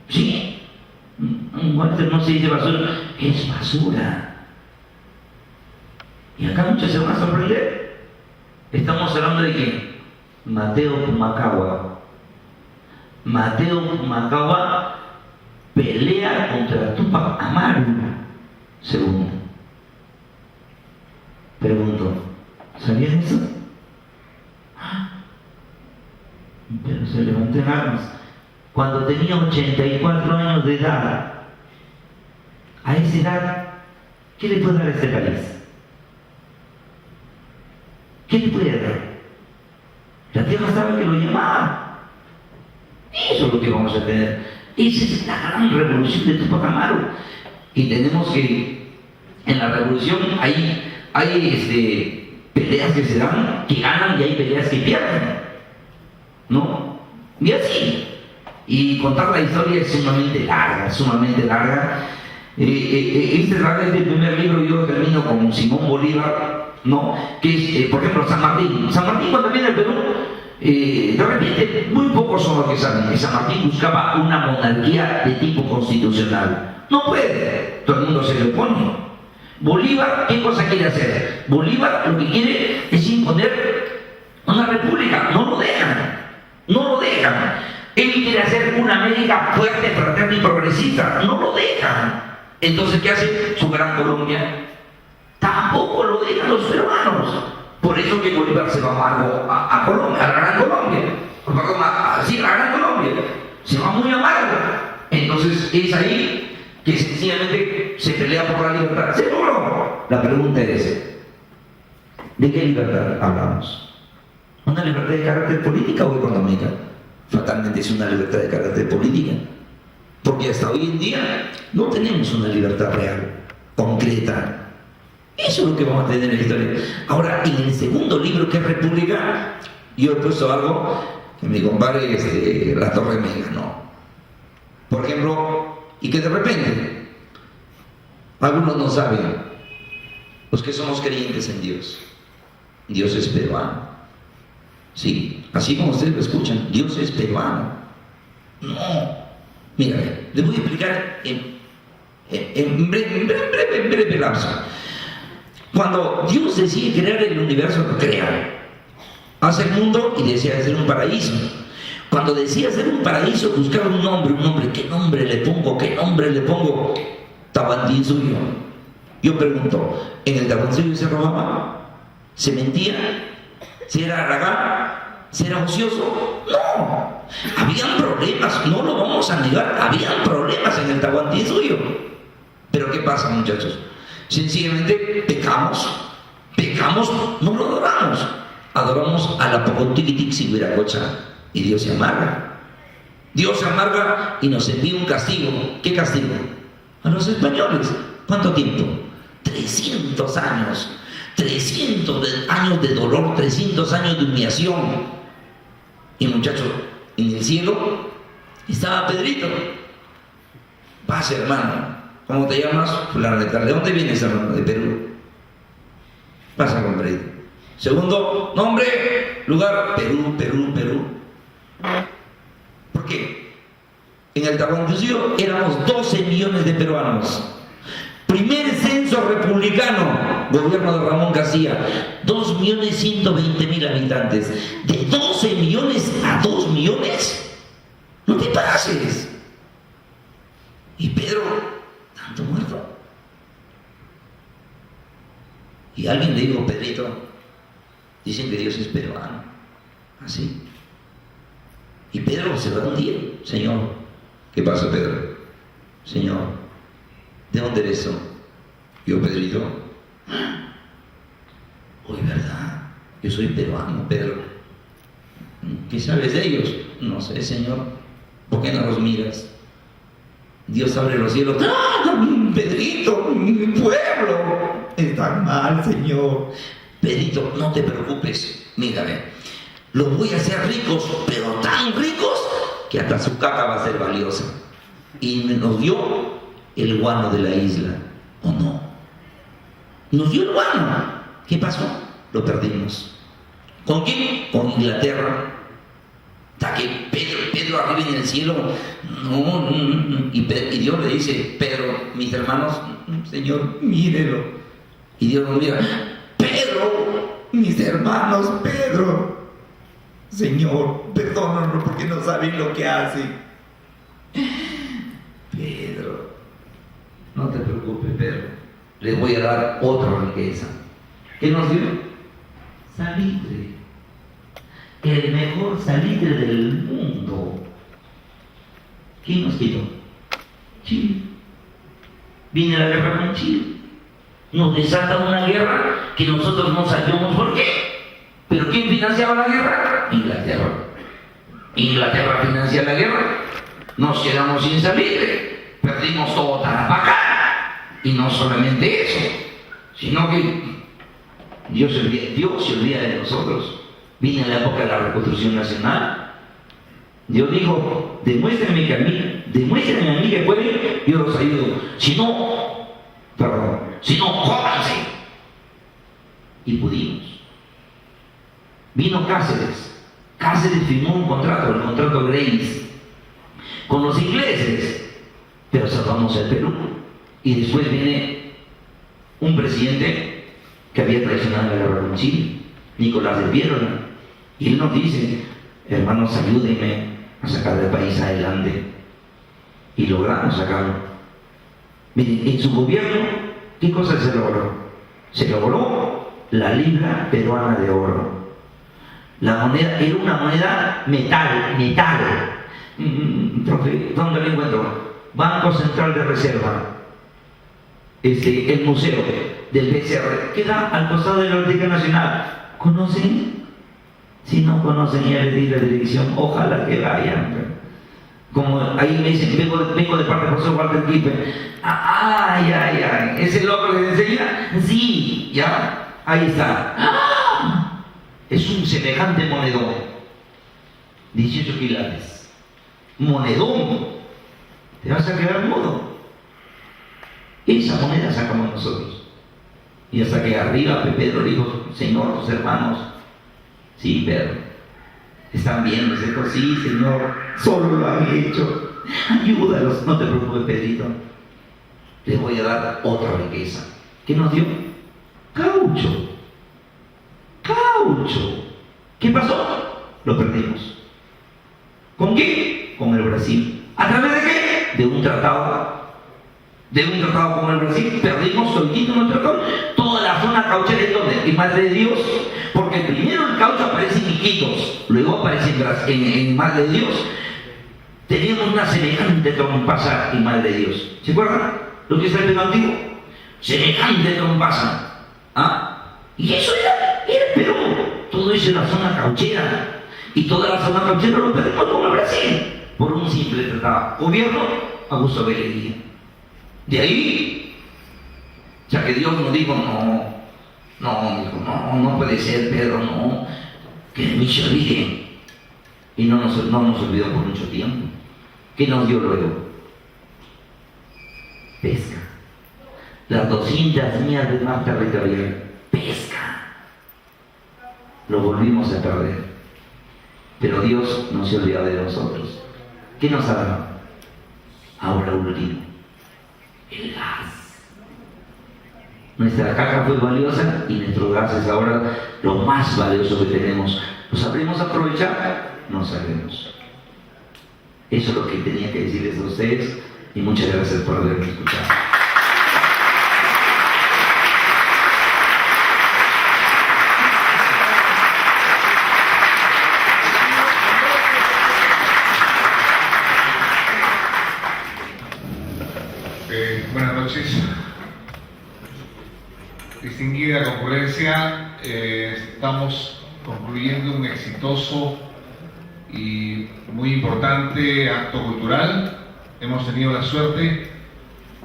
¿Sí? Walter no se dice basura, es basura. Y acá muchos se van a sorprender. Estamos hablando de que Mateo Pumacahua pelea contra Tupac Amaru, segundo. Pregunto, ¿sabían eso? Pero se levantó en armas cuando tenía 84 años de edad. A esa edad, ¿qué le puede dar a este país? ¿Qué le puede dar? La tierra sabe que lo llamaba. Eso es lo que vamos a tener. Esa es la gran revolución de Tupac Amaru. Y tenemos que, en la revolución hay peleas que se dan, que ganan, y hay peleas que pierden, ¿no? Y así. Y contar la historia es sumamente larga, sumamente larga. Este es el primer libro. Yo termino con Simón Bolívar, ¿no? Que es, por ejemplo, San Martín. San Martín, cuando viene al Perú, de repente, muy pocos son los que saben que San Martín buscaba una monarquía de tipo constitucional. No puede, todo el mundo se le opone. Bolívar, ¿qué cosa quiere hacer? Bolívar lo que quiere es imponer una república. No lo dejan. Él quiere hacer una América fuerte, fraterna y progresista. No lo dejan. Entonces, ¿qué hace su gran Colombia? Tampoco lo dejan los peruanos. Por eso que Bolívar se va a Colombia, a la Gran Colombia. Perdón, sí, a la Gran Colombia. Se va muy amargo. Entonces, es ahí que sencillamente se pelea por la libertad. ¿Seguro? La pregunta es, ¿de qué libertad hablamos? ¿Una libertad de carácter política o económica? Fatalmente es una libertad de carácter política, porque hasta hoy en día no tenemos una libertad real, concreta. Eso es lo que vamos a tener en la historia. Ahora, en el segundo libro, que es República, yo he puesto algo que mi compadre La Torre me ganó. Por ejemplo, y que de repente algunos no saben, los que somos creyentes en Dios. Dios es peruano. Sí, así como ustedes lo escuchan, Dios es peruano. No, mira, les voy a explicar en breve lapso. Cuando Dios decide crear el universo, lo crea. Hace el mundo y desea hacer un paraíso. Cuando decía hacer un paraíso, buscaba un nombre. ¿Qué nombre le pongo? Tahuantinsuyo. Yo pregunto, ¿en el Tahuantinsuyo se robaba? ¿Se mentía? ¿Si era aragán? ¿Si era ocioso? No. Habían problemas, no lo vamos a negar. Habían problemas en el Tahuantinsuyo. Pero ¿qué pasa, muchachos? Sencillamente pecamos, no lo adoramos a la Pocontilitic Huiracocha, y Dios se amarga y nos envía un castigo. ¿Qué castigo? A los españoles. ¿Cuánto tiempo? 300 años. 300 años de dolor, 300 años de humillación. Y muchachos, en el cielo estaba Pedrito. Pase, hermano. ¿Cómo te llamas? Fulano de tal. ¿De dónde vienes, hermano? De Perú. Pasa con Pedrito. Segundo nombre, lugar, Perú. ¿Por qué? En el Tahuantinsuyo éramos 12 millones de peruanos. Primer censo republicano, gobierno de Ramón García, 2.120.000 habitantes. De 12 millones a 2 millones, no te pases. Y Pedro, tanto muerto. Y alguien le dijo, Pedrito, dicen que Dios es peruano. Así. Y Pedro se va un día. Señor, ¿qué pasa, Pedro? Señor, ¿de dónde eres tú? Yo, Pedrito, Hoy, ¿verdad? Yo soy peruano, Pedro. ¿Qué sabes de ellos? No sé, Señor. ¿Por qué no los miras? Dios abre los cielos. ¡Ah! Pedrito, mi pueblo está mal, Señor. Pedrito, no te preocupes. Mírame, los voy a hacer ricos, pero tan ricos que hasta su caca va a ser valiosa. Y nos dio el guano de la isla, ¿o no? Nos dio el guano. ¿Qué pasó? Lo perdimos. ¿Con quién? Con Inglaterra. Hasta que Pedro arriba en el cielo, y Dios le dice, Pedro, mis hermanos, Señor, mírelo. Y Dios nos mira, Pedro, mis hermanos, Pedro, Señor, perdónanos porque no saben lo que hacen. Pedro, no te preocupes, Pedro, les voy a dar otra riqueza. ¿Qué nos dio? Salitre. El mejor salitre del mundo. ¿Quién nos quitó? Chile. Viene la guerra con Chile. Nos desatan una guerra que nosotros no sabíamos por qué. ¿Pero quién financiaba la guerra? Inglaterra. Inglaterra financia la guerra. Nos quedamos sin salitre. Perdimos todo Tarapacá. Y no solamente eso, sino que Dios se olvida de nosotros. Viene la época de la reconstrucción nacional. Dios dijo, demuéstrenme a mí que pueden, yo los ayudo. Si no, jódanse. Y pudimos. Vino Cáceres firmó un contrato, el contrato Grace, con los ingleses, pero salvamos el Perú. Y después viene un presidente que había traicionado la guerra con Chile, Nicolás de Piedra. Y él nos dice, hermanos, ayúdenme a sacar el país adelante. Y logramos sacarlo. Miren, en su gobierno, ¿qué cosa se logró? Se logró la libra peruana de oro. La moneda era una moneda metal. Profe, ¿dónde lo encuentro? Banco Central de Reserva. El museo del BCR queda al costado de la Biblioteca Nacional. ¿Conocen? Si no conocen, ya les di la dirección, ojalá que vayan. Como ahí me dicen, vengo de parte del profesor Walter Kipper. ¿Ese loco que les enseña? Sí, ya, ahí está. Es un semejante monedón. 18 quilates. Monedón. Te vas a quedar mudo. Esa moneda sacamos nosotros. Y hasta que arriba Pedro dijo, Señor, tus hermanos, sí, Pedro, están viendo, ¿cierto? Sí, Señor, solo lo han hecho. Ayúdalos, no te preocupes, Pedrito. Les voy a dar otra riqueza. ¿Qué nos dio? Caucho. ¿Qué pasó? Lo perdimos. ¿Con qué? Con el Brasil. ¿A través de qué? De un tratado con el Brasil. Perdimos todito nuestro caucho. Toda la zona cauchera es donde, en Madre de Dios, porque primero el caucho aparece en Iquitos, luego aparece en Madre de Dios. Teníamos una semejante trompaza en Madre de Dios. ¿Se acuerdan? Lo que es el Perú antiguo. Semejante trompaza. Y eso era Perú. Todo eso era la zona cauchera. Y toda la zona cauchera lo perdimos con el Brasil. Por un simple tratado. Gobierno, Augusto Vélez. De ahí, ya que Dios nos dijo, no puede ser, Pedro, no, que de mí se olviden. Y no nos olvidó por mucho tiempo. ¿Qué nos dio luego? Pesca. Las 200 millas del mar territorial. Pesca. Lo volvimos a perder. Pero Dios no se olvidó de nosotros. ¿Qué nos ha dado? Ahora último, el gas. Nuestra caja fue valiosa y nuestro gas es ahora lo más valioso que tenemos. ¿Lo sabremos aprovechar? No sabemos. Eso es lo que tenía que decirles a ustedes y muchas gracias por haberme escuchado. Buenas noches. Distinguida concurrencia, estamos concluyendo un exitoso y muy importante acto cultural. Hemos tenido la suerte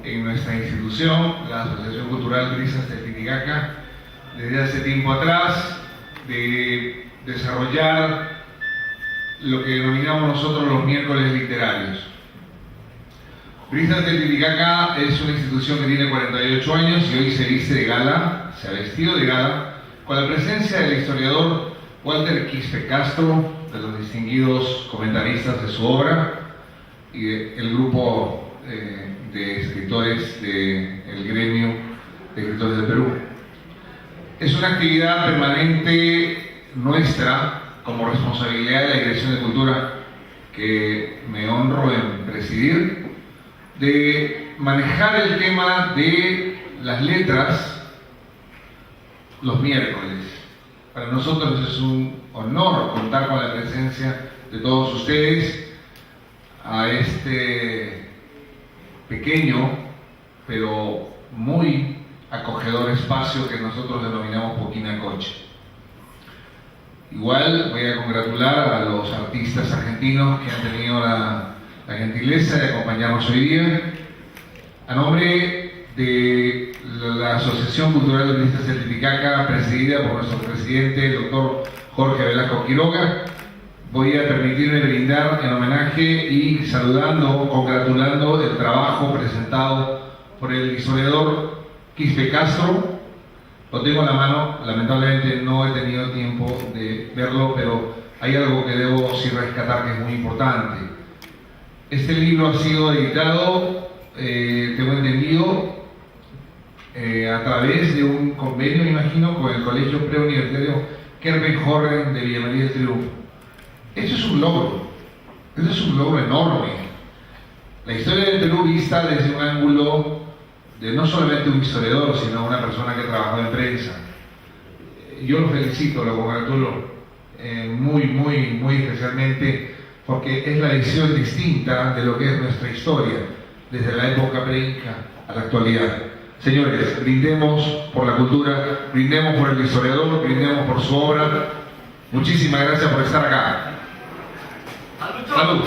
en nuestra institución, la Asociación Cultural Brisas del Titicaca, desde hace tiempo atrás, de desarrollar lo que denominamos nosotros los miércoles literarios. Brisas del Titicaca es una institución que tiene 48 años y hoy se viste de gala, se ha vestido de gala, con la presencia del historiador Walter Quispe Castro, de los distinguidos comentaristas de su obra, y del grupo de escritores del gremio de escritores del Perú. Es una actividad permanente nuestra, como responsabilidad de la Dirección de Cultura, que me honro en presidir, de manejar el tema de las letras los miércoles. Para nosotros es un honor contar con la presencia de todos ustedes a este pequeño pero muy acogedor espacio que nosotros denominamos Poquinacoche. Igual voy a congratular a los artistas argentinos que han tenido la gentileza de acompañarnos hoy día. A nombre de la Asociación Cultural de Brisas del Titicaca, presidida por nuestro presidente, el doctor Jorge Velasco Quiroga, voy a permitirme brindar en homenaje y saludando, congratulando el trabajo presentado por el historiador Quispe Castro. Lo tengo en la mano, lamentablemente no he tenido tiempo de verlo, pero hay algo que debo sí rescatar que es muy importante. Este libro ha sido editado, tengo entendido, a través de un convenio, me imagino, con el Colegio Preuniversitario Kerpen-Jorren de Villa María del Triunfo. Eso es un logro enorme. La historia del Perú vista desde un ángulo de no solamente un historiador, sino una persona que trabajó en prensa. Yo lo felicito, lo congratulo muy especialmente, porque es la visión distinta de lo que es nuestra historia, desde la época preinca a la actualidad. Señores, brindemos por la cultura, brindemos por el historiador, brindemos por su obra. Muchísimas gracias por estar acá. Salud.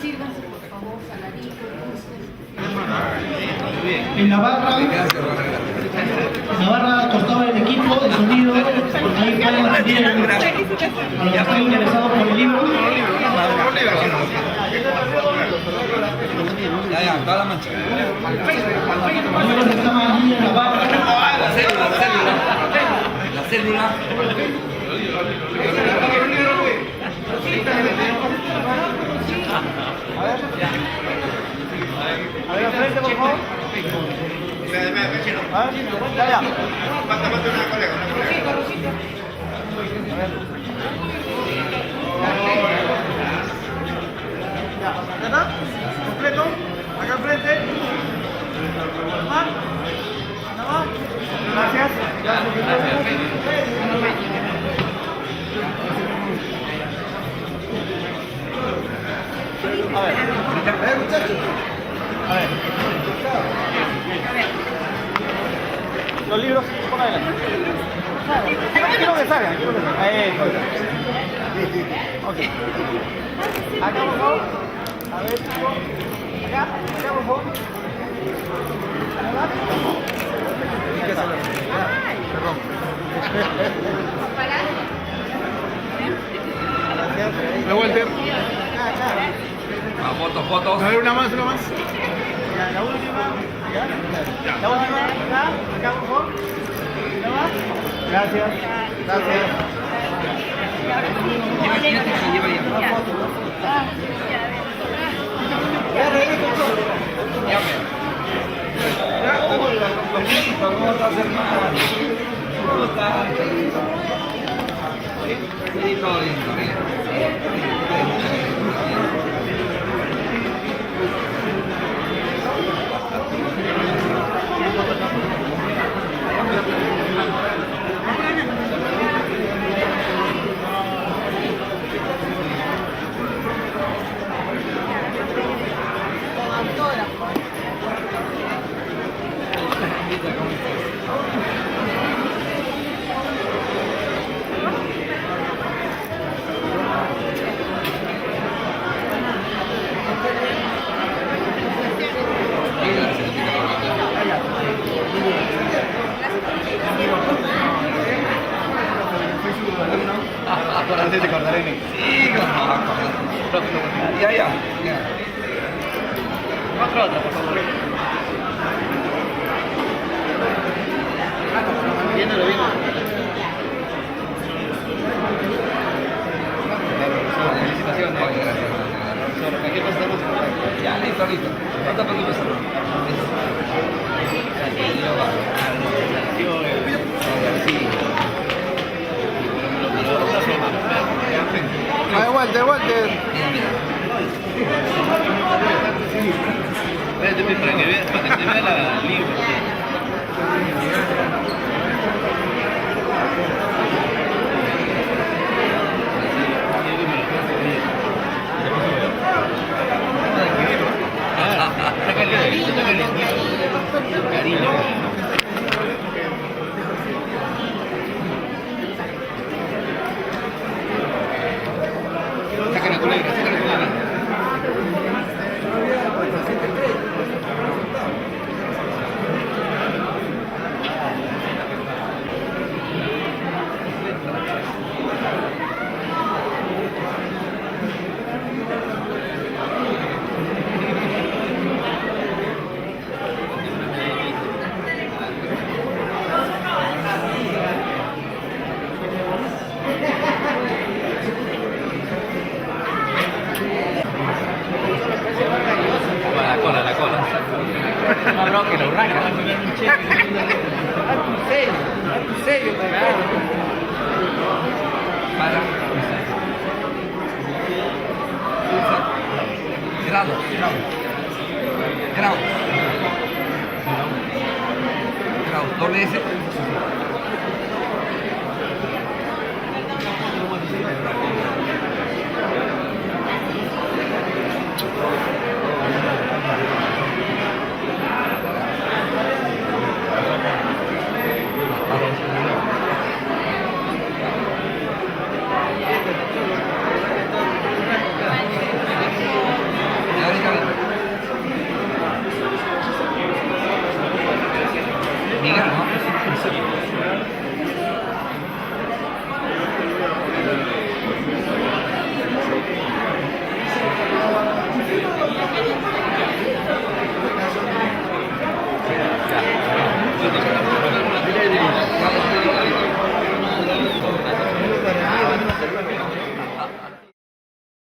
Sírvanse, por favor, saladito, En la barra costaba el equipo de sonido, ahí pueden adquirir a los que están interesados por el libro. Ya, toda la mancha. Los que están allí en la barra. La célula. A ver, frente, por favor. Ya. Mátame una colega. ¿Ya está? ¿Completo? Acá enfrente. ¿Más? ¿Nada más? Gracias. A ver, muchachos. A ver. Los libros, por adelante. Quiero que salgan. Ahí. Ok. Acá, por favor. A ver, acá, por favor. Perdón. Gracias. La Walter. Fotos. A ver, una más. Ya, la última. Ya. La última. Acá, por favor. ¿Una más? Gracias. Ya, hermanos. ¿Cómo están? Sí, todo bien, todo bien. Acuérdate de Cordarene. Sí, no, ya. Otra, por favor. Viéndolo. Felicitaciones. Sobre cualquier cosa estamos en contacto. Ya, listo. No te preocupes, hermano. Walter. Espérate, para que vea la libra. Cariño. Saca la colega. La cola. Más bravo que la urraca. A tu sello, Para. Grado. Doble S. Miguel, ¿no?